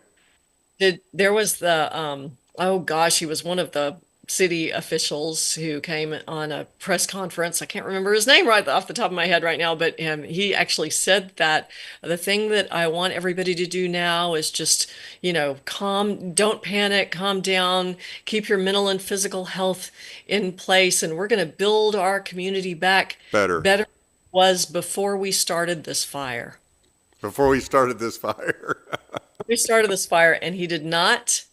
Speaker 3: There was the oh gosh, he was one of the city officials who came on a press conference. I can't remember his name right off the top of my head right now, but he actually said that the thing that I want everybody to do now is just, don't panic, calm down, keep your mental and physical health in place, and we're going to build our community back
Speaker 1: Better.
Speaker 3: better than it was before we started this fire.
Speaker 1: Before we started this fire.
Speaker 3: We started this fire, and he did not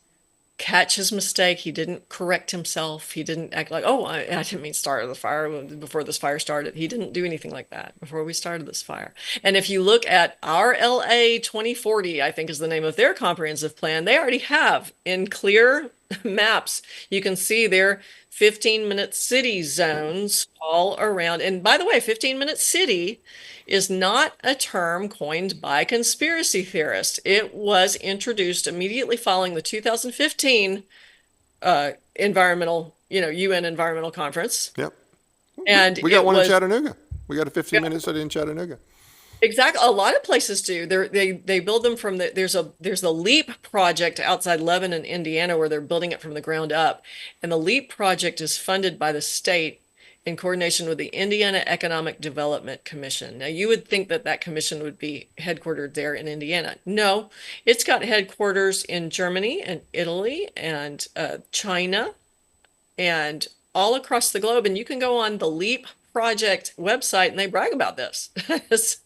Speaker 3: catch his mistake. He didn't correct himself. He didn't act like, oh, I didn't mean start the fire before this fire started. He didn't do anything like that before we started this fire. And if you look at RLA 2040, I think is the name of their comprehensive plan, they already have in clear maps, you can see their 15-minute city zones all around. And by the way, 15-minute city is not a term coined by conspiracy theorists. It was introduced immediately following the 2015 environmental, UN environmental conference.
Speaker 1: Yep.
Speaker 3: And
Speaker 1: We got one in Chattanooga. We got a 15-minute city in Chattanooga.
Speaker 3: Exactly. A lot of places do. They build them from there's the LEAP project outside Lebanon, Indiana, where they're building it from the ground up. And the LEAP project is funded by the state in coordination with the Indiana Economic Development Commission. Now, you would think that that commission would be headquartered there in Indiana. No, it's got headquarters in Germany and Italy and China and all across the globe. And you can go on the LEAP project website and they brag about this. It's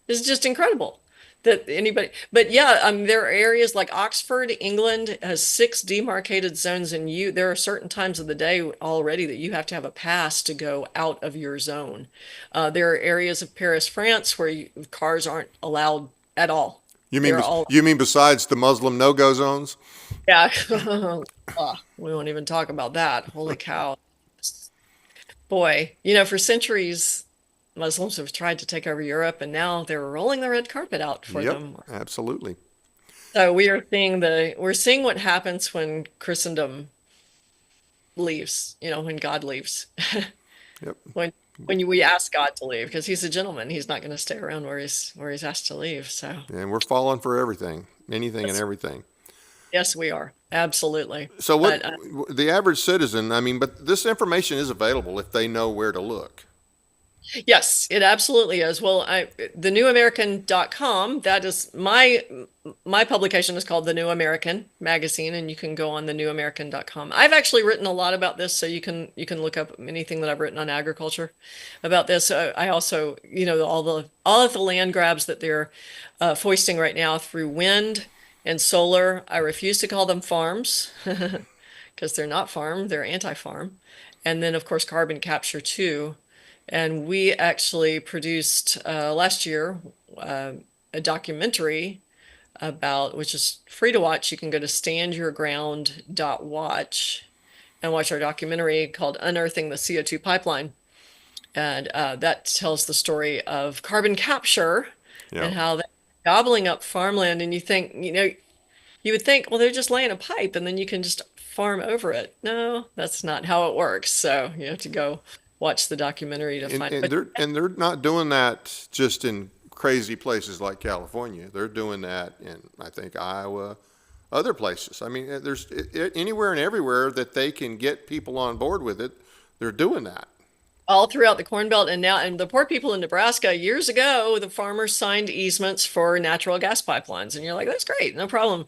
Speaker 3: just incredible that anybody, but yeah, there are areas like Oxford, England has 6 demarcated zones, and there are certain times of the day already that you have to have a pass to go out of your zone. There are areas of Paris, France, where cars aren't allowed at all.
Speaker 1: You mean besides the Muslim no-go zones?
Speaker 3: Yeah. We won't even talk about that. Holy cow. Boy, for centuries, Muslims have tried to take over Europe, and now they're rolling the red carpet out for them.
Speaker 1: Absolutely.
Speaker 3: So we're seeing what happens when Christendom leaves, when God leaves.
Speaker 1: Yep.
Speaker 3: When we ask God to leave, because he's a gentleman, he's not going to stay around where he's asked to leave. So
Speaker 1: And we're falling for everything, anything and everything.
Speaker 3: yes, we are. Absolutely.
Speaker 1: So what
Speaker 3: But,
Speaker 1: the average citizen, but this information is available if they know where to look.
Speaker 3: yes, it absolutely is. Well, thenewamerican.com, that is my publication is called The New American Magazine, and you can go on thenewamerican.com. I've actually written a lot about this, so you can look up anything that I've written on agriculture about this. I also, all of the land grabs that they're foisting right now through wind and solar. I refuse to call them farms because they're not farm, they're anti-farm. And then of course carbon capture too. And we actually produced last year a documentary which is free to watch. You can go to standyourground.watch and watch our documentary called Unearthing the CO2 Pipeline. And that tells the story of carbon capture and how they're gobbling up farmland. And you would think, well, they're just laying a pipe and then you can just farm over it. No, that's not how it works. So you have to go watch the documentary to find.
Speaker 1: And they're not doing that just in crazy places like California. They're doing that in, I think, Iowa, other places. There's anywhere and everywhere that they can get people on board with it. They're doing that.
Speaker 3: All throughout the Corn Belt, and the poor people in Nebraska, years ago, the farmers signed easements for natural gas pipelines. And you're like, that's great, no problem.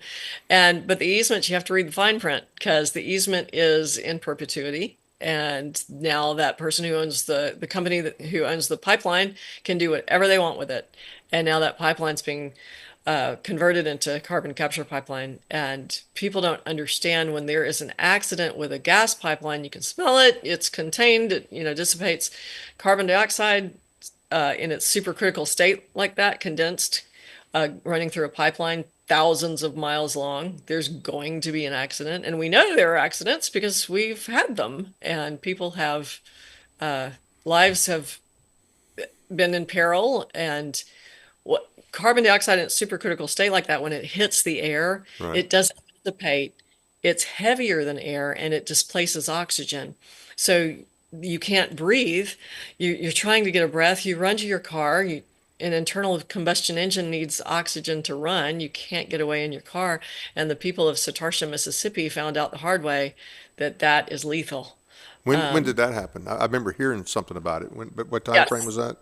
Speaker 3: But the easements, you have to read the fine print because the easement is in perpetuity. And now that person who owns the company who owns the pipeline can do whatever they want with it. And now that pipeline's being converted into carbon capture pipeline. And people don't understand when there is an accident with a gas pipeline, you can smell it, it's contained, it dissipates carbon dioxide in its supercritical state like that, condensed, running through a pipeline thousands of miles long. There's going to be an accident. And we know there are accidents because we've had them, and people have lives have been in peril. And what carbon dioxide in its supercritical state like that, when it hits the air, it doesn't dissipate. It's heavier than air and it displaces oxygen. So you can't breathe. You're trying to get a breath. You run to your car. An internal combustion engine needs oxygen to run. You can't get away in your car. And the people of Satarsha, Mississippi found out the hard way that is lethal.
Speaker 1: When did that happen? I remember hearing something about it. But what time frame was that?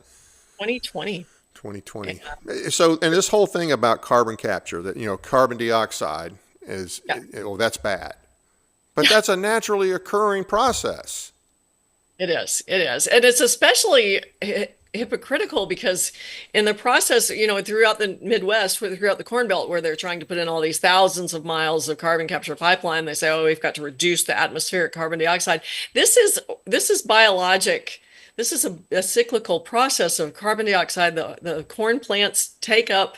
Speaker 3: 2020.
Speaker 1: 2020. So, and this whole thing about carbon capture, that, carbon dioxide is, that's bad. But that's a naturally occurring process.
Speaker 3: It is. And it's especially hypocritical because in the process, throughout the Midwest, throughout the Corn Belt, where they're trying to put in all these thousands of miles of carbon capture pipeline, they say, oh, we've got to reduce the atmospheric carbon dioxide. This is biologic. This is a cyclical process of carbon dioxide. The corn plants take up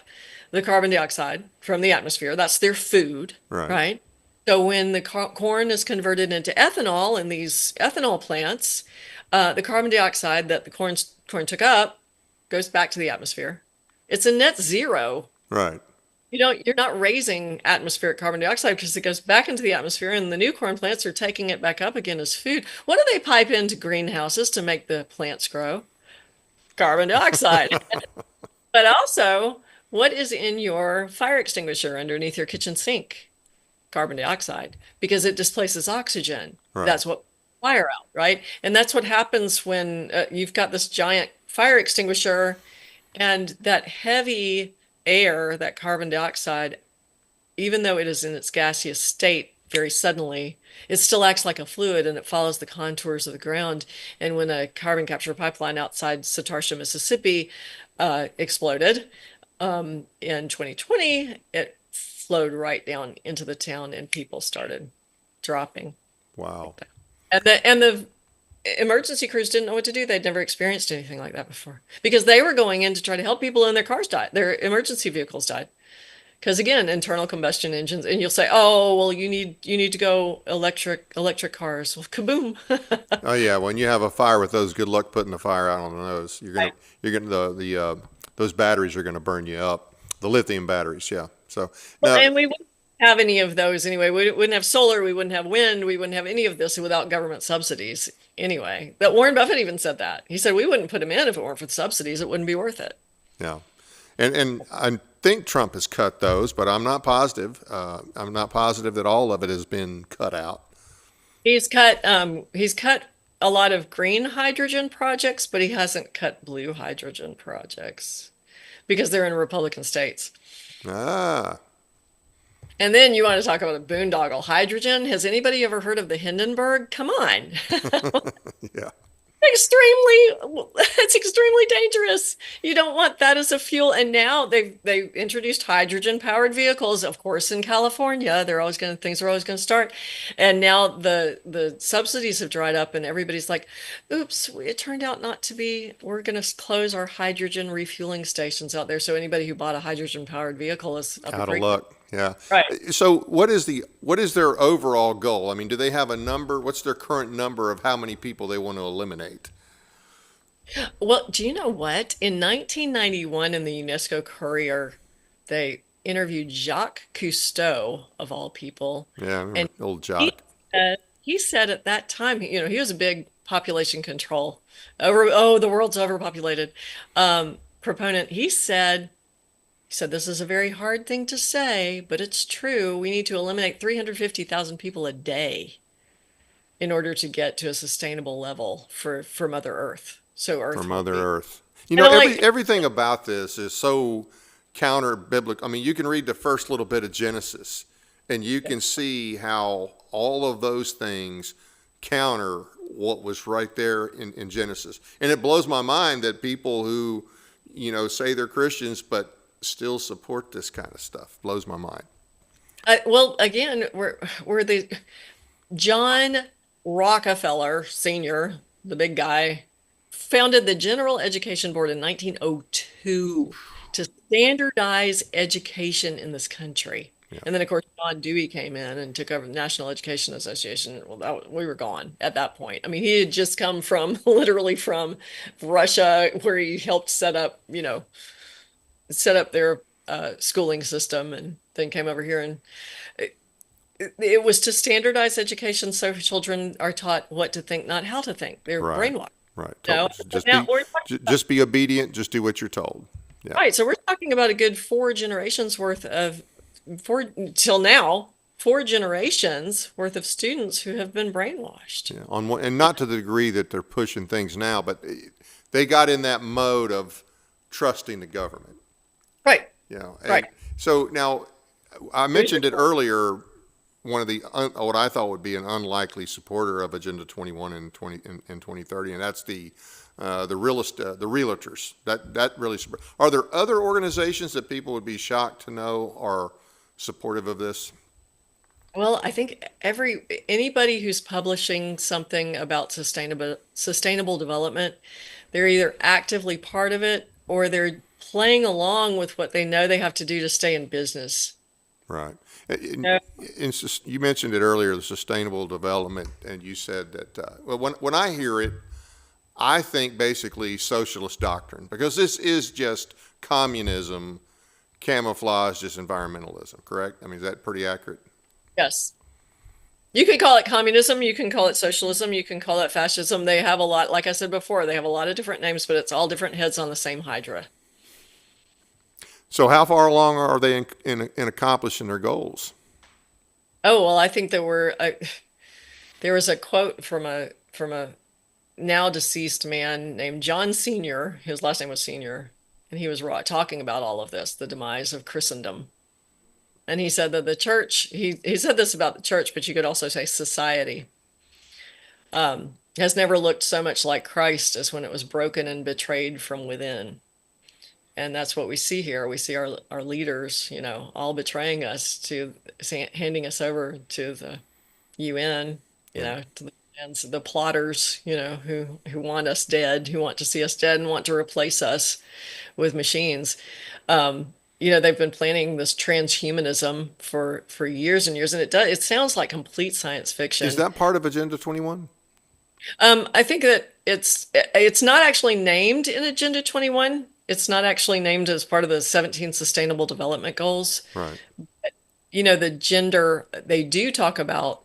Speaker 3: the carbon dioxide from the atmosphere. That's their food,
Speaker 1: Right.
Speaker 3: right? So when the corn is converted into ethanol in these ethanol plants, the carbon dioxide that the corn took up goes back to the atmosphere. It's a net zero.
Speaker 1: Right.
Speaker 3: You're not raising atmospheric carbon dioxide because it goes back into the atmosphere, and the new corn plants are taking it back up again as food. What do they pipe into greenhouses to make the plants grow? Carbon dioxide. But also, what is in your fire extinguisher underneath your kitchen sink? Carbon dioxide, because it displaces oxygen.
Speaker 1: Right.
Speaker 3: That's what fire out, right? And that's what happens when you've got this giant fire extinguisher and that heavy air, that carbon dioxide, even though it is in its gaseous state very suddenly, it still acts like a fluid and it follows the contours of the ground. And when a carbon capture pipeline outside Satarsha, Mississippi, exploded in 2020, it flowed right down into the town and people started dropping.
Speaker 1: Wow.
Speaker 3: And the emergency crews didn't know what to do. They'd never experienced anything like that before because they were going in to try to help people and their cars died. Their emergency vehicles died. Because again, internal combustion engines, and you'll say, "Oh, well, you need to go electric cars." Well, kaboom!
Speaker 1: Oh yeah, when you have a fire with those, good luck putting the fire out on those. You're gonna those batteries are gonna burn you up. The lithium batteries, yeah. So
Speaker 3: Well,
Speaker 1: now,
Speaker 3: and we wouldn't have any of those anyway. We wouldn't have solar, we wouldn't have wind, we wouldn't have any of this without government subsidies anyway. That Warren Buffett even said that. He said we wouldn't put them in if it weren't for the subsidies. It wouldn't be worth it.
Speaker 1: yeah, and I think Trump has cut those, but I'm not positive. I'm not positive that all of it has been cut out.
Speaker 3: He's cut a lot of green hydrogen projects, but he hasn't cut blue hydrogen projects because they're in Republican states.
Speaker 1: Ah,
Speaker 3: And then you want to talk about a boondoggle hydrogen. Has anybody ever heard of the Hindenburg? Come on.
Speaker 1: yeah,
Speaker 3: It's extremely dangerous. You don't want that as a fuel. And now they introduced hydrogen powered vehicles, of course, in California. Things are always going to start. And now the subsidies have dried up and everybody's like, oops, it turned out not to be. We're going to close our hydrogen refueling stations out there. So anybody who bought a hydrogen powered vehicle is up a
Speaker 1: out of
Speaker 3: creek.
Speaker 1: luck. Yeah.
Speaker 3: Right.
Speaker 1: So what is their overall goal? I mean, do they have a number? What's their current number of how many people they want to eliminate?
Speaker 3: Well, do you know what? In 1991, in the UNESCO Courier, they interviewed Jacques Cousteau, of all people.
Speaker 1: Yeah, I remember
Speaker 3: And
Speaker 1: old
Speaker 3: he
Speaker 1: Jock.
Speaker 3: he said at that time, he was a big population control, the world's overpopulated proponent. He said, this is a very hard thing to say, but it's true. We need to eliminate 350,000 people a day in order to get to a sustainable level for Mother Earth. So
Speaker 1: For
Speaker 3: Earth will
Speaker 1: Mother
Speaker 3: be.
Speaker 1: Earth.
Speaker 3: And I'm like,
Speaker 1: Everything about this is so counter biblical. I mean, you can read the first little bit of Genesis and you can see how all of those things counter what was right there in Genesis. And it blows my mind that people who, say they're Christians but still support this kind of stuff. Blows my mind.
Speaker 3: well, again, we're the John Rockefeller Sr., the big guy, founded the General Education Board in 1902 to standardize education in this country.
Speaker 1: Yeah.
Speaker 3: And then, of course, John Dewey came in and took over the National Education Association. Well, we were gone at that point. I mean, he had just come literally from Russia, where he helped set up their schooling system, and then came over here. And it was to standardize education so children are taught what to think, not how to think. They're
Speaker 1: Right.
Speaker 3: brainwashed.
Speaker 1: Right.
Speaker 3: No,
Speaker 1: Just
Speaker 3: now
Speaker 1: be,
Speaker 3: we're talking
Speaker 1: just be obedient. Just do what you're told. Yeah.
Speaker 3: Right, so we're talking about a good 4 generations worth of till now, 4 generations worth of students who have been brainwashed.
Speaker 1: Yeah. And not to the degree that they're pushing things now, but they got in that mode of trusting the government.
Speaker 3: Right,
Speaker 1: And
Speaker 3: right.
Speaker 1: so now, I mentioned it earlier. One of the what I thought would be an unlikely supporter of Agenda 21 and 2030, and that's the the realtors. That really are there other organizations that people would be shocked to know are supportive of this?
Speaker 3: Well, I think anybody who's publishing something about sustainable development, they're either actively part of it or they're playing along with what they know they have to do to stay in business.
Speaker 1: Right.
Speaker 3: No.
Speaker 1: You mentioned it earlier, the sustainable development, and you said that, well, when I hear it, I think basically socialist doctrine, because this is just communism camouflaged as environmentalism, correct? I mean, is that pretty accurate?
Speaker 3: Yes. You can call it communism, you can call it socialism, you can call it fascism. They have a lot, like I said before, they have a lot of different names, but it's all different heads on the same hydra.
Speaker 1: So how far along are they in accomplishing their goals?
Speaker 3: Oh, well, I think there was a quote from a now deceased man named John Senior. His last name was Senior, and he was talking about all of this, the demise of Christendom. And he said that the church, he said this about the church, but you could also say society, has never looked so much like Christ as when it was broken and betrayed from within. And that's what we see here. We see our leaders, all betraying us handing us over to the UN, to the hands of the plotters, who want us dead, who want to see us dead and want to replace us with machines. They've been planning this transhumanism for years and years, and it sounds like complete science fiction.
Speaker 1: Is that part of Agenda 21?
Speaker 3: I think that it's not actually named in Agenda 21. It's not actually named as part of the 17 Sustainable Development Goals.
Speaker 1: Right.
Speaker 3: The gender, they do talk about,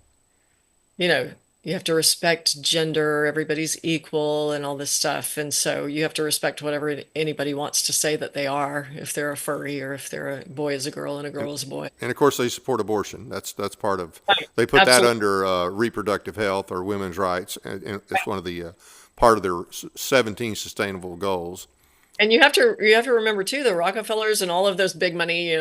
Speaker 3: you have to respect gender, everybody's equal and all this stuff. And so you have to respect whatever anybody wants to say that they are, if they're a furry or if they're a boy is a girl and a girl is a boy.
Speaker 1: And of course, they support abortion. That's part of.
Speaker 3: Right.
Speaker 1: They put
Speaker 3: Absolutely.
Speaker 1: that under reproductive health or women's rights, and it's one of the part of their 17 sustainable goals.
Speaker 3: And you have to remember too, the Rockefellers and all of those big money,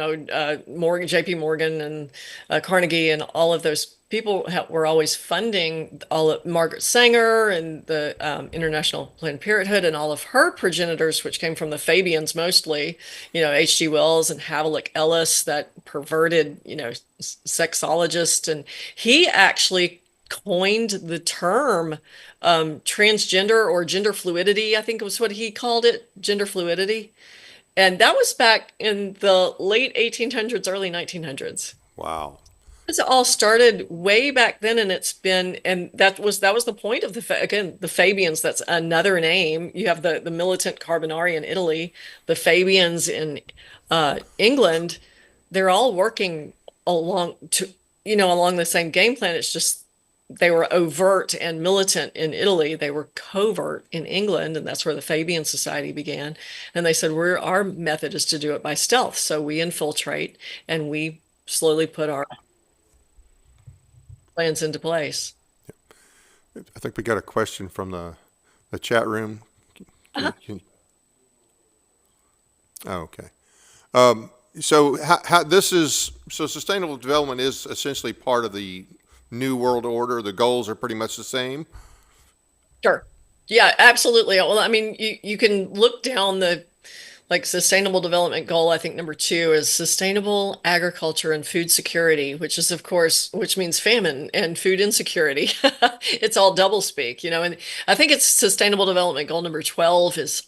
Speaker 3: Morgan, J.P. Morgan and Carnegie and all of those people were always funding all of Margaret Sanger and the International Planned Parenthood and all of her progenitors, which came from the Fabians mostly, H.G. Wells and Havelock Ellis, that perverted, sexologist. And he actually coined the term transgender or gender fluidity, I think was what he called it, gender fluidity. And that was back in the late 1800s, early 1900s.
Speaker 1: Wow.
Speaker 3: It all started way back then, and that was the point of the Fabians. That's another name. You have the militant Carbonari in Italy, the Fabians in England. They're all working along the same game plan. It's just they were overt and militant in Italy. They were covert in England, and that's where the Fabian Society began. And they said, our method is to do it by stealth. So we infiltrate and we slowly put our plans into place.
Speaker 1: I think we got a question from the chat room. Okay. So sustainable development is essentially part of the New World Order. The goals are pretty much the same.
Speaker 3: Sure. Yeah, absolutely. Well, I mean, you can look down sustainable development goal. I think number 2 is sustainable agriculture and food security, which means famine and food insecurity. It's all doublespeak, and I think it's sustainable development goal number 12 is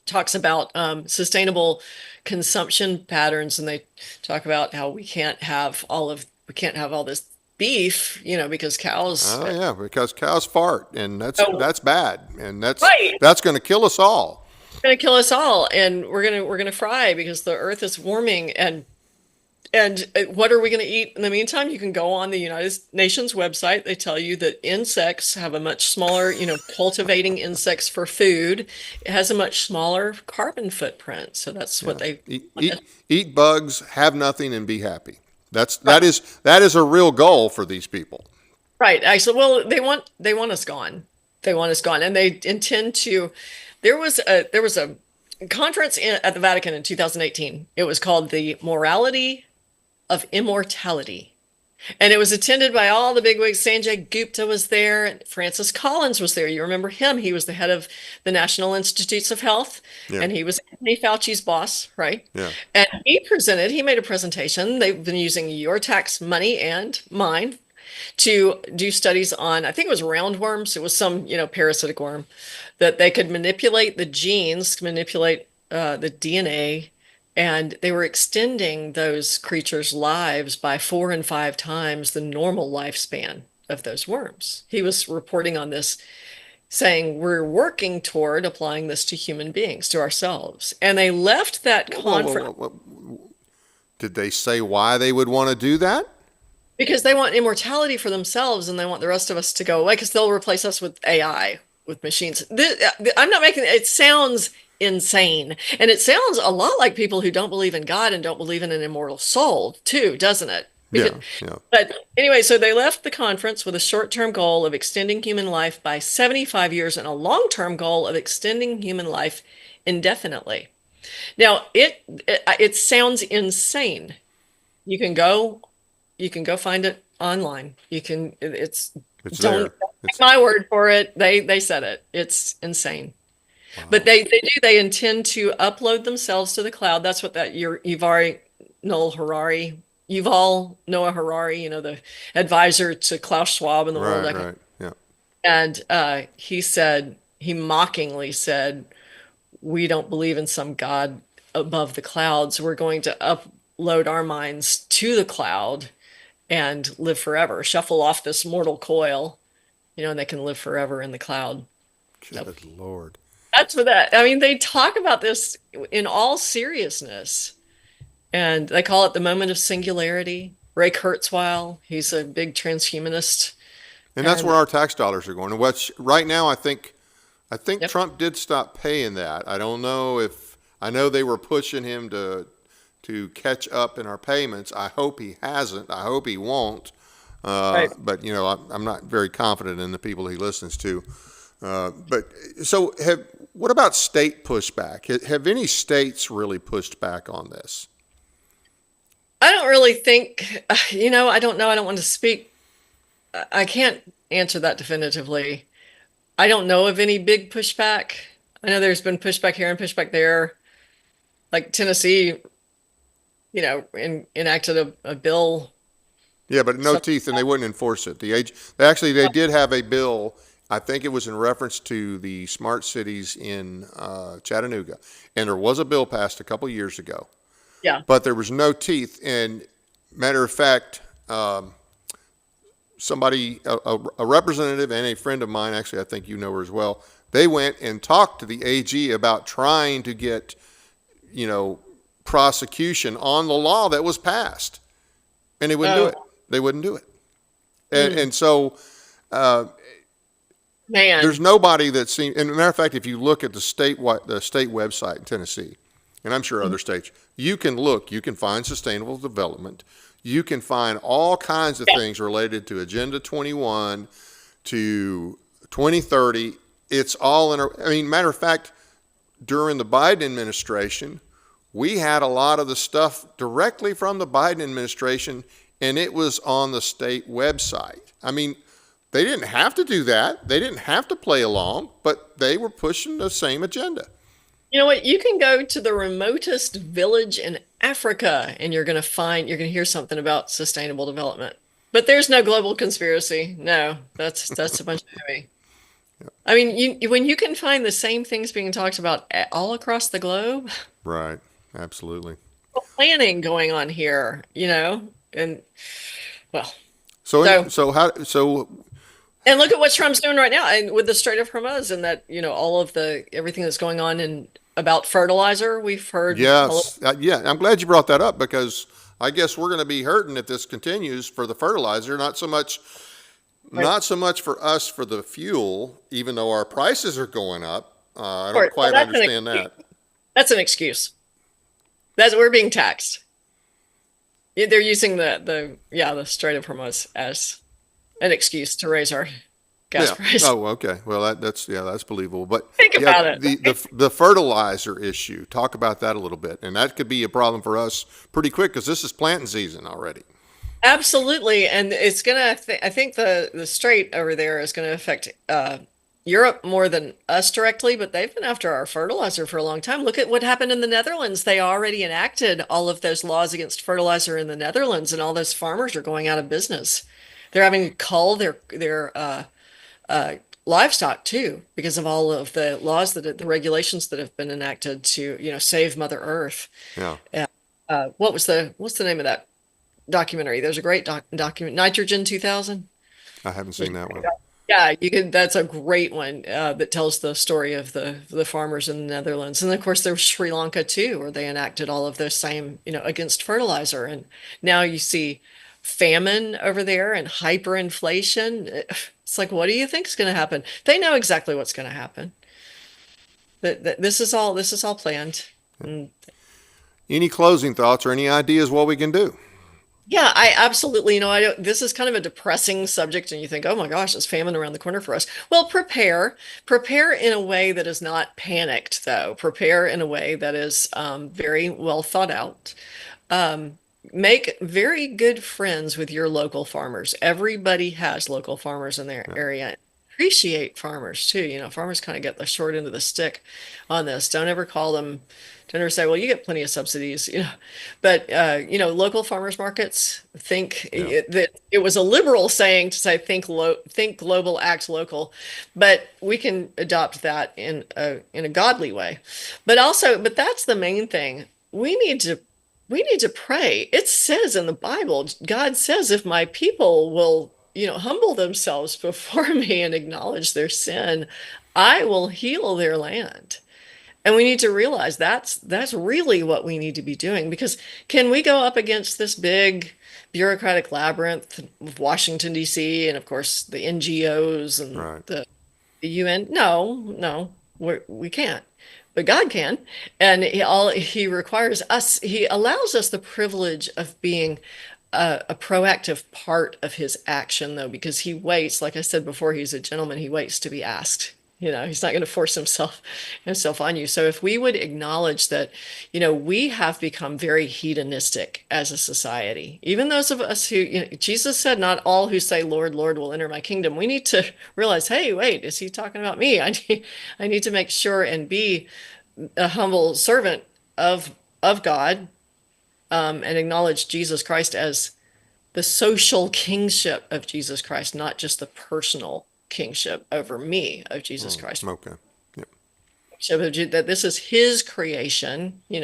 Speaker 3: talks about sustainable consumption patterns, and they talk about how we can't have all this beef, because cows.
Speaker 1: Oh yeah, because cows fart, and that's bad, and that's
Speaker 3: right.
Speaker 1: That's going to kill us all.
Speaker 3: It's going to kill us all, and we're gonna fry because the earth is warming. And what are we going to eat in the meantime? You can go on the United Nations website. They tell you that insects have a much smaller, cultivating insects for food. It has a much smaller carbon footprint. So that's what they
Speaker 1: eat bugs, have nothing, and be happy. That is a real goal for these people.
Speaker 3: Right. Actually, well, they want us gone. They want us gone, and they intend to. There was a conference at the Vatican in 2018. It was called the Morality of Immortality, And it was attended by all the bigwigs. Sanjay Gupta was there. And Francis Collins was there. You remember him? He was the head of the National Institutes of Health,
Speaker 1: Yeah.
Speaker 3: and he was Anthony Fauci's boss, right?
Speaker 1: Yeah.
Speaker 3: And he made a presentation. They've been using your tax money and mine to do studies on, I think it was roundworms. It was some, parasitic worm that they could manipulate the genes, manipulate the DNA, and they were extending those creatures' lives by 4 and 5 times the normal lifespan of those worms. He was reporting on this, saying we're working toward applying this to human beings, to ourselves. And they left that conference
Speaker 1: Did they say why they would want to do that?
Speaker 3: because they want immortality for themselves and they want the rest of us to go away because they'll replace us with AI, with machines. I'm not making it sounds insane. And it sounds a lot like people who don't believe in God and don't believe in an immortal soul, too, doesn't it?
Speaker 1: Yeah, yeah.
Speaker 3: But anyway, so they left the conference with a short-term goal of extending human life by 75 years and a long-term goal of extending human life indefinitely. Now, it sounds insane. You can go find it online. It's
Speaker 1: It's
Speaker 3: don't
Speaker 1: there.
Speaker 3: take my word for it. They said it. It's insane. But they intend to upload themselves to the cloud. That's what that Yuval Noah Harari, the advisor to Klaus Schwab in the World
Speaker 1: Right,
Speaker 3: Economic.
Speaker 1: right. Yeah.
Speaker 3: And he mockingly said, we don't believe in some God above the clouds. We're going to upload our minds to the cloud and live forever, shuffle off this mortal coil, and they can live forever in the cloud.
Speaker 1: Good Lord.
Speaker 3: That's what that, I mean, they talk about this in all seriousness, and they call it the moment of singularity. Ray Kurzweil, he's a big transhumanist.
Speaker 1: And that's
Speaker 3: And-
Speaker 1: where our tax dollars are going. And what's right now, I think
Speaker 3: Yep.
Speaker 1: Trump did stop paying that. I don't know I know they were pushing him to catch up in our payments. I hope he hasn't. I hope he won't.
Speaker 3: Right.
Speaker 1: But I'm not very confident in the people he listens to. But so what about state pushback? Have any states really pushed back on this?
Speaker 3: I don't really think, I don't know. I don't want to speak. I can't answer that definitively. I don't know of any big pushback. I know there's been pushback here and pushback there. Like Tennessee, enacted a bill.
Speaker 1: Yeah, but no
Speaker 3: So-
Speaker 1: teeth, and they wouldn't enforce it. They did have a bill. I think it was in reference to the smart cities in Chattanooga, and there was a bill passed a couple years ago.
Speaker 3: Yeah.
Speaker 1: But there was no teeth. And matter of fact, somebody, a representative and a friend of mine, actually, I think you know her as well. They went and talked to the AG about trying to get, prosecution on the law that was passed, and they wouldn't do it. They wouldn't do it. And so
Speaker 3: Man.
Speaker 1: there's nobody that seems. And as a matter of fact, if you look at the state website in Tennessee, and I'm sure other states, you can find sustainable development. You can find all kinds of things related to Agenda 21 to 2030. It's all matter of fact, during the Biden administration, we had a lot of the stuff directly from the Biden administration, and it was on the state website. I mean, they didn't have to do that. They didn't have to play along, but they were pushing the same agenda.
Speaker 3: You know what? You can go to the remotest village in Africa and you're going to hear something about sustainable development. But there's no global conspiracy. No, that's a bunch of hooey. I mean, when you can find the same things being talked about all across the globe,
Speaker 1: Right. Absolutely.
Speaker 3: planning going on here, and well,
Speaker 1: So
Speaker 3: So- and look at what Trump's doing right now, and with the Strait of Hormuz, and that all of everything that's going on in about fertilizer. We've heard.
Speaker 1: yes, yeah. I'm glad you brought that up because I guess we're going to be hurting if this continues for the fertilizer. Not so much for us for the fuel, even though our prices are going up. I don't quite understand that.
Speaker 3: That's an excuse. We're being taxed. They're using the Strait of Hormuz as an excuse to raise our gas price.
Speaker 1: Oh, okay. Well, that's believable. But
Speaker 3: Think about it.
Speaker 1: The fertilizer issue. Talk about that a little bit, and that could be a problem for us pretty quick because this is planting season already.
Speaker 3: Absolutely, and it's gonna. I think the strait over there is gonna affect Europe more than us directly, but they've been after our fertilizer for a long time. Look at what happened in the Netherlands. They already enacted all of those laws against fertilizer in the Netherlands, and all those farmers are going out of business. They're having to cull their uh, livestock too because of all of the laws the regulations that have been enacted to, save Mother Earth.
Speaker 1: Yeah,
Speaker 3: What's the name of that documentary? There's a great document, Nitrogen 2000.
Speaker 1: I haven't seen that one.
Speaker 3: Yeah, you can. That's a great one that tells the story of the farmers in the Netherlands, and of course there's Sri Lanka too, where they enacted all of those same, against fertilizer, and now you see famine over there and hyperinflation. It's like, what do you think is going to happen? They know exactly what's going to happen. That this is all planned. And
Speaker 1: Any closing thoughts or any ideas what we can do?
Speaker 3: yeah, I absolutely, I don't, this is kind of a depressing subject, and you think, oh my gosh, it's famine around the corner for us. Well, prepare in a way that is not panicked, though. Prepare in a way that is very well thought out. Um, Make very good friends with your local farmers. Everybody has local farmers in their
Speaker 1: Yeah.
Speaker 3: area. Appreciate farmers too. Farmers kind of get the short end of the stick on this. Don't ever say, well, you get plenty of subsidies, But local farmers markets
Speaker 1: Yeah.
Speaker 3: that it was a liberal saying to say think global, act local, but we can adopt that in a godly way. But that's the main thing. We need to pray. It says in the Bible, God says, if my people will, humble themselves before me and acknowledge their sin, I will heal their land. And we need to realize that's really what we need to be doing, because can we go up against this big bureaucratic labyrinth of Washington, D.C., and of course the NGOs and
Speaker 1: Right.
Speaker 3: the UN? No, no, we can't. But God can, and He requires us. He allows us the privilege of being a proactive part of His action, though, because He waits. Like I said before, He's a gentleman. He waits to be asked. He's not going to force himself on you. So if we would acknowledge that, we have become very hedonistic as a society, even those of us who, Jesus said, not all who say, Lord, Lord, will enter my kingdom. We need to realize, hey, wait, is He talking about me? I need to make sure and be a humble servant of God, and acknowledge Jesus Christ as the social kingship of Jesus Christ, not just the personal kingship over me of Jesus Christ.
Speaker 1: Okay. Yeah.
Speaker 3: So that this is His creation, in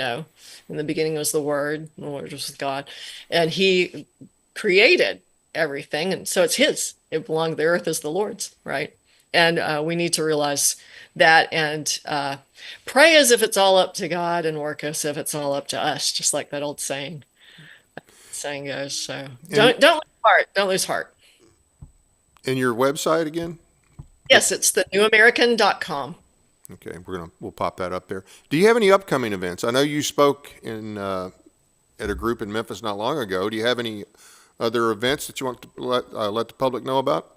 Speaker 3: the beginning was the Word was with God, and He created everything, and so it's His. It belonged. The earth is the Lord's, right? And we need to realize that, and pray as if it's all up to God, and work as if it's all up to us, just like that old saying goes. So
Speaker 1: And
Speaker 3: don't lose heart. Don't lose heart.
Speaker 1: and your website again?
Speaker 3: Yes, it's the newamerican.com.
Speaker 1: Okay, we'll pop that up there. Do you have any upcoming events? I know you spoke in at a group in Memphis not long ago. Do you have any other events that you want to let the public know about?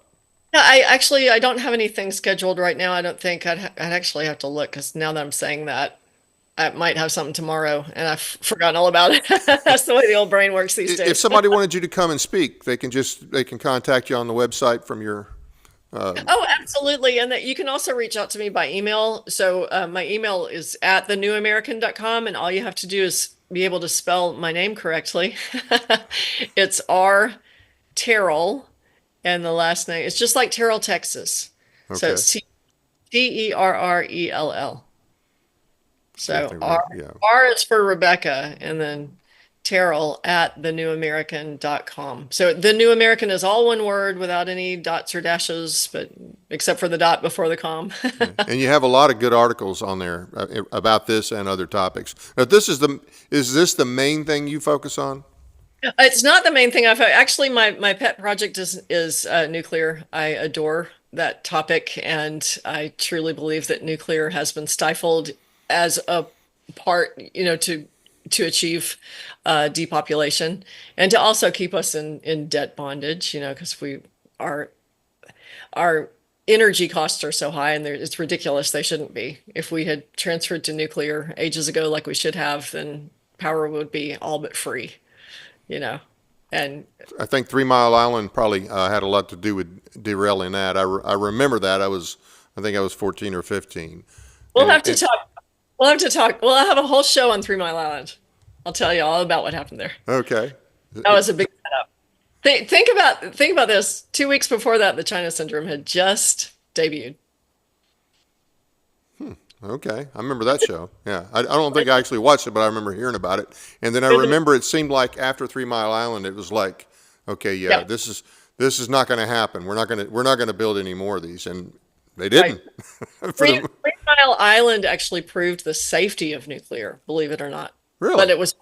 Speaker 3: Yeah, I don't have anything scheduled right now. I don't think I'd actually have to look, because now that I'm saying that, I might have something tomorrow and I've forgotten all about it. That's the way the old brain works these
Speaker 1: If
Speaker 3: days.
Speaker 1: somebody wanted you to come and speak, they can contact you on the website from your.
Speaker 3: Oh, absolutely. And that you can also reach out to me by email. So my email is at thenewamerican.com, and all you have to do is be able to spell my name correctly. It's R Terrell, and the last name, it's just like Terrell, Texas. So
Speaker 1: Okay.
Speaker 3: it's Terrell. So
Speaker 1: Exactly right.
Speaker 3: R,
Speaker 1: Yeah.
Speaker 3: R is for Rebecca, and then Terrell at thenewamerican.com. So the New American is all one word without any dots or dashes, but except for the dot before the com.
Speaker 1: And you have a lot of good articles on there about this and other topics. Now, is this the main thing you focus on?
Speaker 3: It's not the main thing. Actually, my pet project is nuclear. I adore that topic, and I truly believe that nuclear has been stifled as a part, to achieve depopulation, and to also keep us in debt bondage, because our energy costs are so high, and it's ridiculous. They shouldn't be. If we had transferred to nuclear ages ago like we should have, then power would be all but free, you know. And
Speaker 1: I think 3 Mile Island probably had a lot to do with derailing that. I remember that. I think I was 14 or 15.
Speaker 3: we'll
Speaker 1: And,
Speaker 3: have to talk. We'll have to talk. We'll have a whole show on 3 Mile Island. I'll tell you all about what happened there.
Speaker 1: okay.
Speaker 3: That was a big setup. Think about this. 2 weeks before that, the China Syndrome had just debuted.
Speaker 1: Okay. I remember that show. Yeah. I don't think I actually watched it, but I remember hearing about it. And then I remember it seemed like after 3 Mile Island, it was like, okay, yeah,
Speaker 3: Yeah.
Speaker 1: this is not going to happen. We're not going to build any more of these. And they didn't.
Speaker 3: Right.
Speaker 1: For
Speaker 3: Three,
Speaker 1: the-
Speaker 3: Three Mile Island actually proved the safety of nuclear, believe it or not.
Speaker 1: Really?
Speaker 3: But it was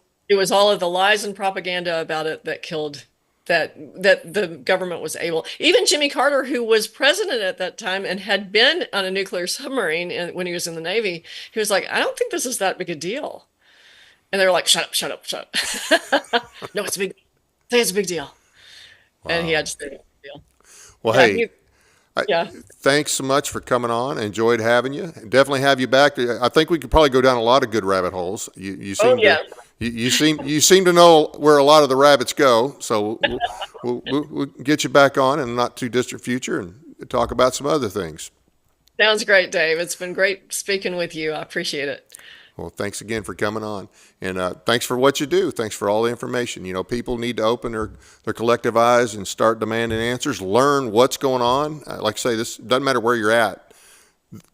Speaker 3: all of the lies and propaganda about it that killed that the government was able. Even Jimmy Carter, who was president at that time and had been on a nuclear submarine when he was in the Navy, he was like, I don't think this is that big a deal. And they were like, shut up, shut up, shut up. No, it's a big. Say it's a big deal. And he had to say it's a big deal.
Speaker 1: well,
Speaker 3: Yeah,
Speaker 1: hey,
Speaker 3: yeah.
Speaker 1: thanks so much for coming on. Enjoyed having you. Definitely have you back. I think we could probably go down a lot of good rabbit holes. You
Speaker 3: Oh
Speaker 1: seem
Speaker 3: yeah.
Speaker 1: to you seem to know where a lot of the rabbits go. So we'll get you back on in the not too distant future and talk about some other things.
Speaker 3: Sounds great, Dave. It's been great speaking with you. I appreciate it.
Speaker 1: Well, thanks again for coming on, and thanks for what you do. Thanks for all the information. You know, people need to open their collective eyes and start demanding answers. Learn what's going on. Like I say, this doesn't matter where you're at.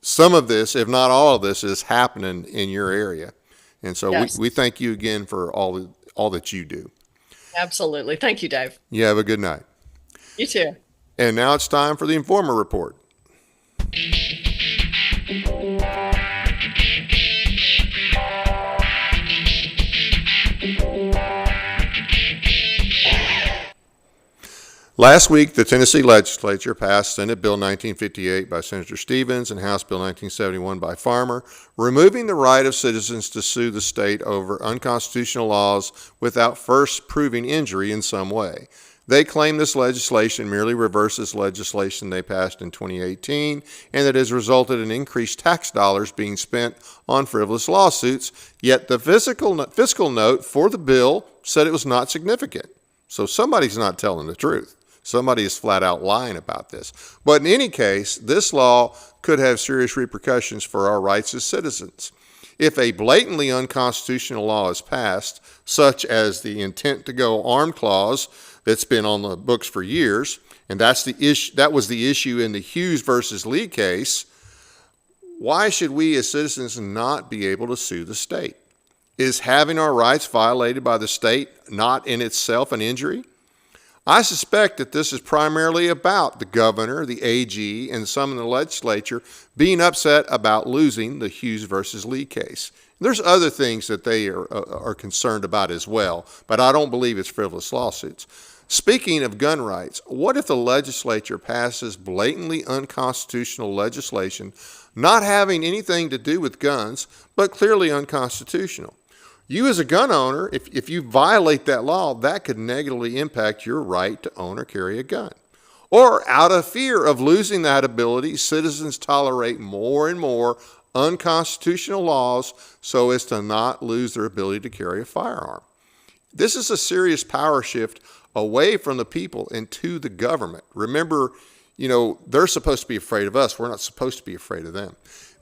Speaker 1: Some of this, if not all of this, is happening in your area, and so
Speaker 3: Yes.
Speaker 1: we thank you again for all that you do.
Speaker 3: Absolutely. Thank you, Dave.
Speaker 1: You have a good night.
Speaker 3: You too.
Speaker 1: And now it's time for the Informer Report. Last week, the Tennessee legislature passed Senate Bill 1958 by Senator Stevens and House Bill 1971 by Farmer, removing the right of citizens to sue the state over unconstitutional laws without first proving injury in some way. They claim this legislation merely reverses legislation they passed in 2018 and that has resulted in increased tax dollars being spent on frivolous lawsuits, yet the fiscal note for the bill said it was not significant. So somebody's not telling the truth. Somebody is flat out lying about this. But in any case, this law could have serious repercussions for our rights as citizens. If a blatantly unconstitutional law is passed, such as the intent to go armed clause that's been on the books for years, and that was the issue in the Hughes versus Lee case, why should we as citizens not be able to sue the state? Is having our rights violated by the state not in itself an injury? I suspect that this is primarily about the governor, the AG, and some in the legislature being upset about losing the Hughes versus Lee case. There's other things that they are concerned about as well, but I don't believe it's frivolous lawsuits. Speaking of gun rights, what if the legislature passes blatantly unconstitutional legislation not having anything to do with guns, but clearly unconstitutional? You as a gun owner, if you violate that law, that could negatively impact your right to own or carry a gun. Or out of fear of losing that ability, citizens tolerate more and more unconstitutional laws so as to not lose their ability to carry a firearm. This is a serious power shift away from the people and to the government. Remember, they're supposed to be afraid of us. We're not supposed to be afraid of them.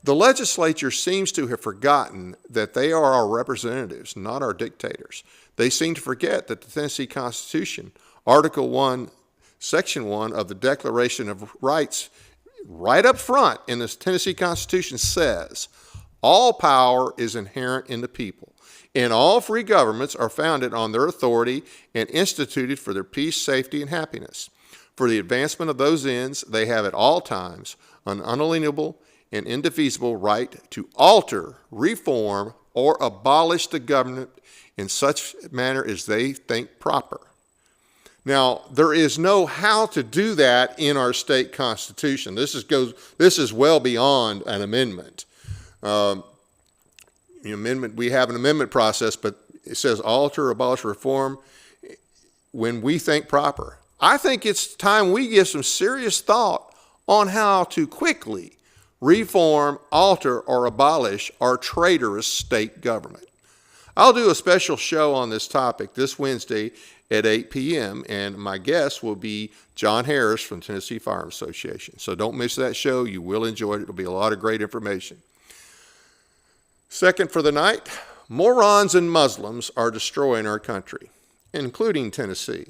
Speaker 1: The legislature seems to have forgotten that they are our representatives, not our dictators. They seem to forget that the Tennessee Constitution, Article 1, Section 1 of the Declaration of Rights, right up front in the Tennessee Constitution says, all power is inherent in the people, and all free governments are founded on their authority and instituted for their peace, safety, and happiness. For the advancement of those ends, they have at all times an unalienable and indefeasible right to alter, reform, or abolish the government in such manner as they think proper. Now, there is no how to do that in our state constitution. This is well beyond an amendment. We have an amendment process, but it says alter, abolish, reform when we think proper. I think it's time we give some serious thought on how to quickly reform, alter, or abolish our traitorous state government. I'll do a special show on this topic this Wednesday at 8 p.m., and my guest will be John Harris from Tennessee Firearm Association. So don't miss that show. You will enjoy it. It'll be a lot of great information. Second for the night, morons and Muslims are destroying our country, including Tennessee.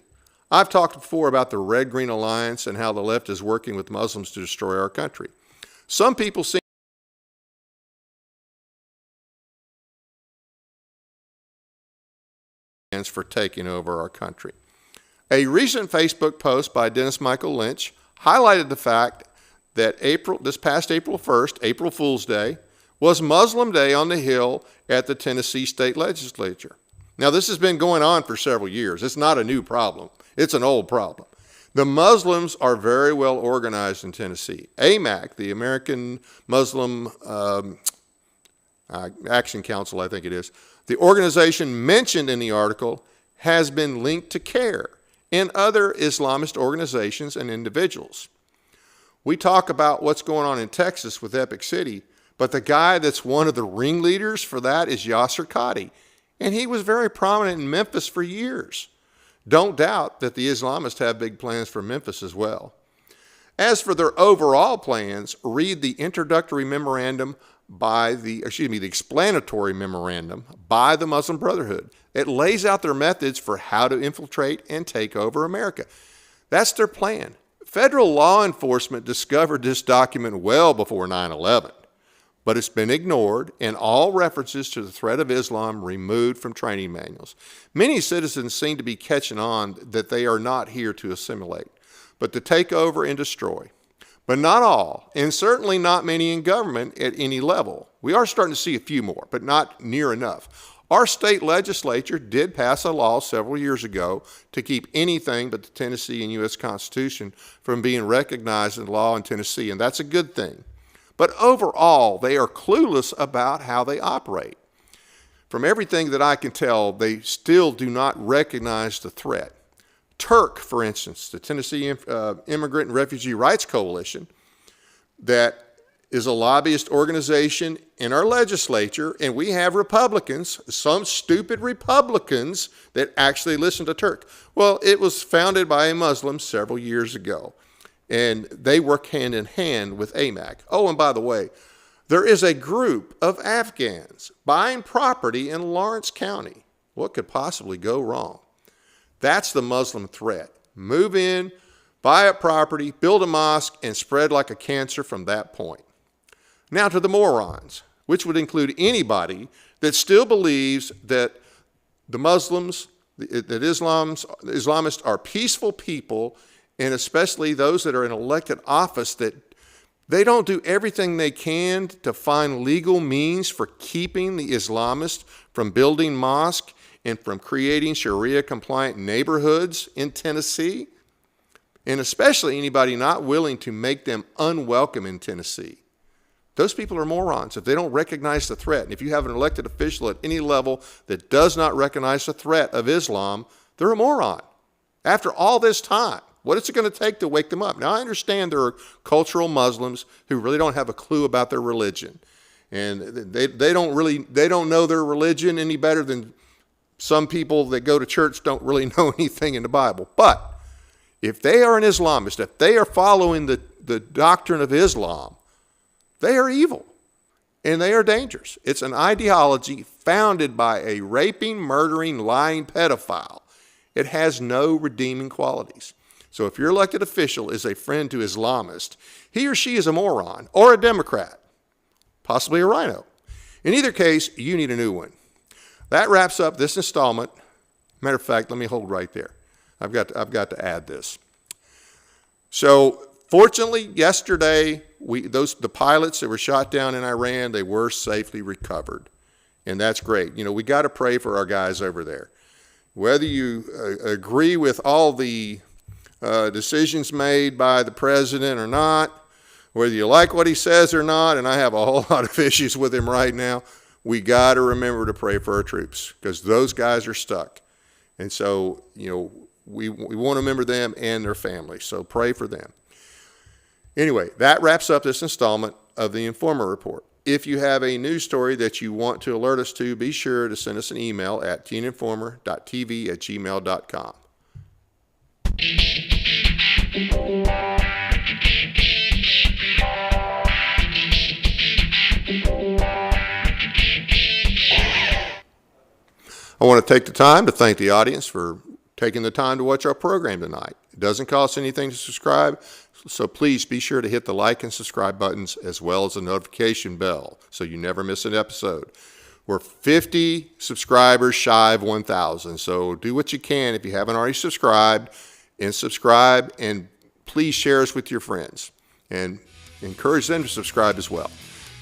Speaker 1: I've talked before about the Red-Green Alliance and how the left is working with Muslims to destroy our country. Some people seem for taking over our country. A recent Facebook post by Dennis Michael Lynch highlighted the fact that this past April 1st, April Fool's Day, was Muslim Day on the Hill at the Tennessee State Legislature. Now, this has been going on for several years. It's not a new problem. It's an old problem. The Muslims are very well organized in Tennessee. AMAC, the American Muslim Action Council, I think it is, the organization mentioned in the article has been linked to CARE and other Islamist organizations and individuals. We talk about what's going on in Texas with Epic City, but the guy that's one of the ringleaders for that is Yasser Qadi, and he was very prominent in Memphis for years. Don't doubt that the Islamists have big plans for Memphis as well. As for their overall plans, read the introductory memorandum the explanatory memorandum by the Muslim Brotherhood. It lays out their methods for how to infiltrate and take over America. That's their plan. Federal law enforcement discovered this document well before 9/11, but it's been ignored and all references to the threat of Islam removed from training manuals. Many citizens seem to be catching on that they are not here to assimilate, but to take over and destroy. But not all, and certainly not many in government at any level. We are starting to see a few more, but not near enough. Our state legislature did pass a law several years ago to keep anything but the Tennessee and U.S. Constitution from being recognized in law in Tennessee, and that's a good thing. But overall, they are clueless about how they operate. From everything that I can tell, they still do not recognize the threat. Turk, for instance, the Tennessee Immigrant and Refugee Rights Coalition, that is a lobbyist organization in our legislature, and we have Republicans, some stupid Republicans, that actually listen to Turk. Well, it was founded by a Muslim several years ago, and they work hand in hand with AMAC. Oh, and by the way, there is a group of Afghans buying property in Lawrence County. What could possibly go wrong? That's the Muslim threat. Move in, buy a property, build a mosque, and spread like a cancer from that point. Now to the morons, which would include anybody that still believes that the Muslims, that Islamists are peaceful people, and especially those that are in elected office, that they don't do everything they can to find legal means for keeping the Islamists from building mosques and from creating Sharia-compliant neighborhoods in Tennessee, and especially anybody not willing to make them unwelcome in Tennessee. Those people are morons if they don't recognize the threat. And if you have an elected official at any level that does not recognize the threat of Islam, they're a moron. After all this time, what is it going to take to wake them up? Now, I understand there are cultural Muslims who really don't have a clue about their religion. And they don't know their religion any better than some people that go to church don't really know anything in the Bible. But if they are an Islamist, if they are following the doctrine of Islam, they are evil and they are dangerous. It's an ideology founded by a raping, murdering, lying pedophile. It has no redeeming qualities. So if your elected official is a friend to Islamists, he or she is a moron or a Democrat, possibly a rhino. In either case, you need a new one. That wraps up this installment. Matter of fact, let me hold right there. I've got to add this. So fortunately, yesterday, the pilots that were shot down in Iran, they were safely recovered. And that's great. You know, we got to pray for our guys over there. Whether you agree with all the decisions made by the president or not, whether you like what he says or not, and I have a whole lot of issues with him right now, we got to remember to pray for our troops because those guys are stuck. And so, you know, we want to remember them and their families. So pray for them. Anyway, that wraps up this installment of the Informer Report. if you have a news story that you want to alert us to, be sure to send us an email at teeninformer.tv@gmail.com. I want to take the time to thank the audience for taking the time to watch our program tonight. It doesn't cost anything to subscribe, so please be sure to hit the like and subscribe buttons as well as the notification bell so you never miss an episode. We're 50 subscribers shy of 1,000, so do what you can if you haven't already subscribed, and please share us with your friends and encourage them to subscribe as well.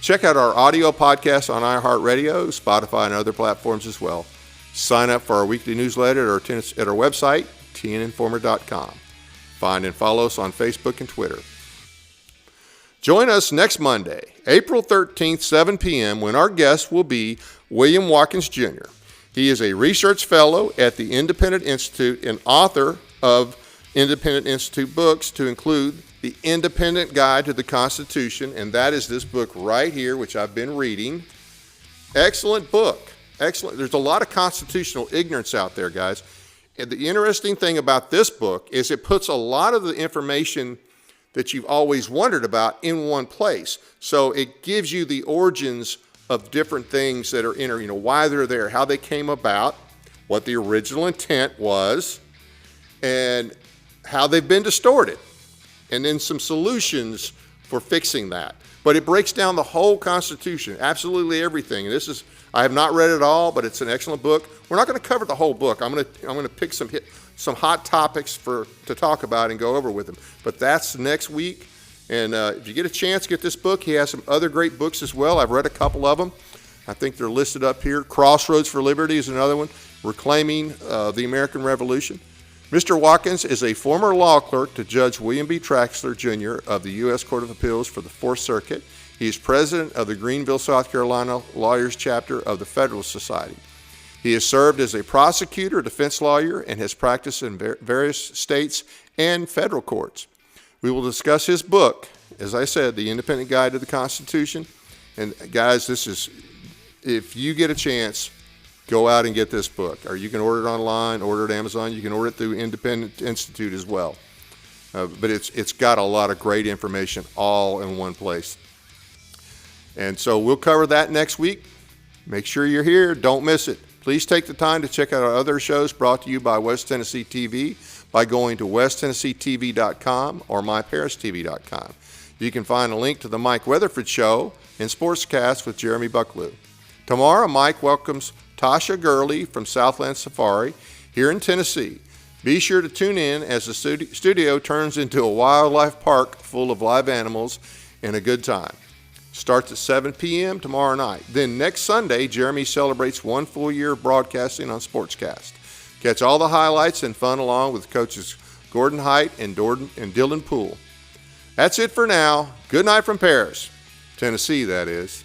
Speaker 1: Check out our audio podcast on iHeartRadio, Spotify, and other platforms as well. Sign up for our weekly newsletter at our website, tninformer.com. Find and follow us on Facebook and Twitter. Join us next Monday, April 13th, 7 p.m., when our guest will be William Watkins Jr. He is a research fellow at the Independent Institute and author of Independent Institute books, to include The Independent Guide to the Constitution, and that is this book right here, which I've been reading. Excellent book. Excellent. There's a lot of constitutional ignorance out there, guys. And the interesting thing about this book is it puts a lot of the information that you've always wondered about in one place. So it gives you the origins of different things that are in, why they're there, how they came about, what the original intent was, and how they've been distorted, and then some solutions for fixing that. But it breaks down the whole Constitution, absolutely everything. And I have not read it all, but it's an excellent book. We're not going to cover the whole book. I'm going to pick some hot topics to talk about and go over with them. But that's next week. And if you get a chance, get this book. He has some other great books as well. I've read a couple of them. I think they're listed up here. Crossroads for Liberty is another one. Reclaiming the American Revolution. Mr. Watkins is a former law clerk to Judge William B. Traxler, Jr. of the U.S. Court of Appeals for the Fourth Circuit. He is president of the Greenville, South Carolina Lawyers Chapter of the Federalist Society. He has served as a prosecutor, defense lawyer, and has practiced in various states and federal courts. We will discuss his book, as I said, The Independent Guide to the Constitution. And guys, if you get a chance, go out and get this book. Or you can order it online, order it at Amazon. You can order it through Independent Institute as well. But it's got a lot of great information all in one place. And so we'll cover that next week. Make sure you're here. Don't miss it. Please take the time to check out our other shows brought to you by West Tennessee TV by going to westtennesseetv.com or myparistv.com. You can find a link to the Mike Weatherford Show and Sportscast with Jeremy Bucklew. Tomorrow, Mike welcomes Tasha Gurley from Southland Safari here in Tennessee. Be sure to tune in as the studio turns into a wildlife park full of live animals and a good time. Starts at 7 p.m. tomorrow night. Then next Sunday, Jeremy celebrates 1 full year of broadcasting on Sportscast. Catch all the highlights and fun along with coaches Gordon Height and Dylan Poole. That's it for now. Good night from Paris, Tennessee, that is.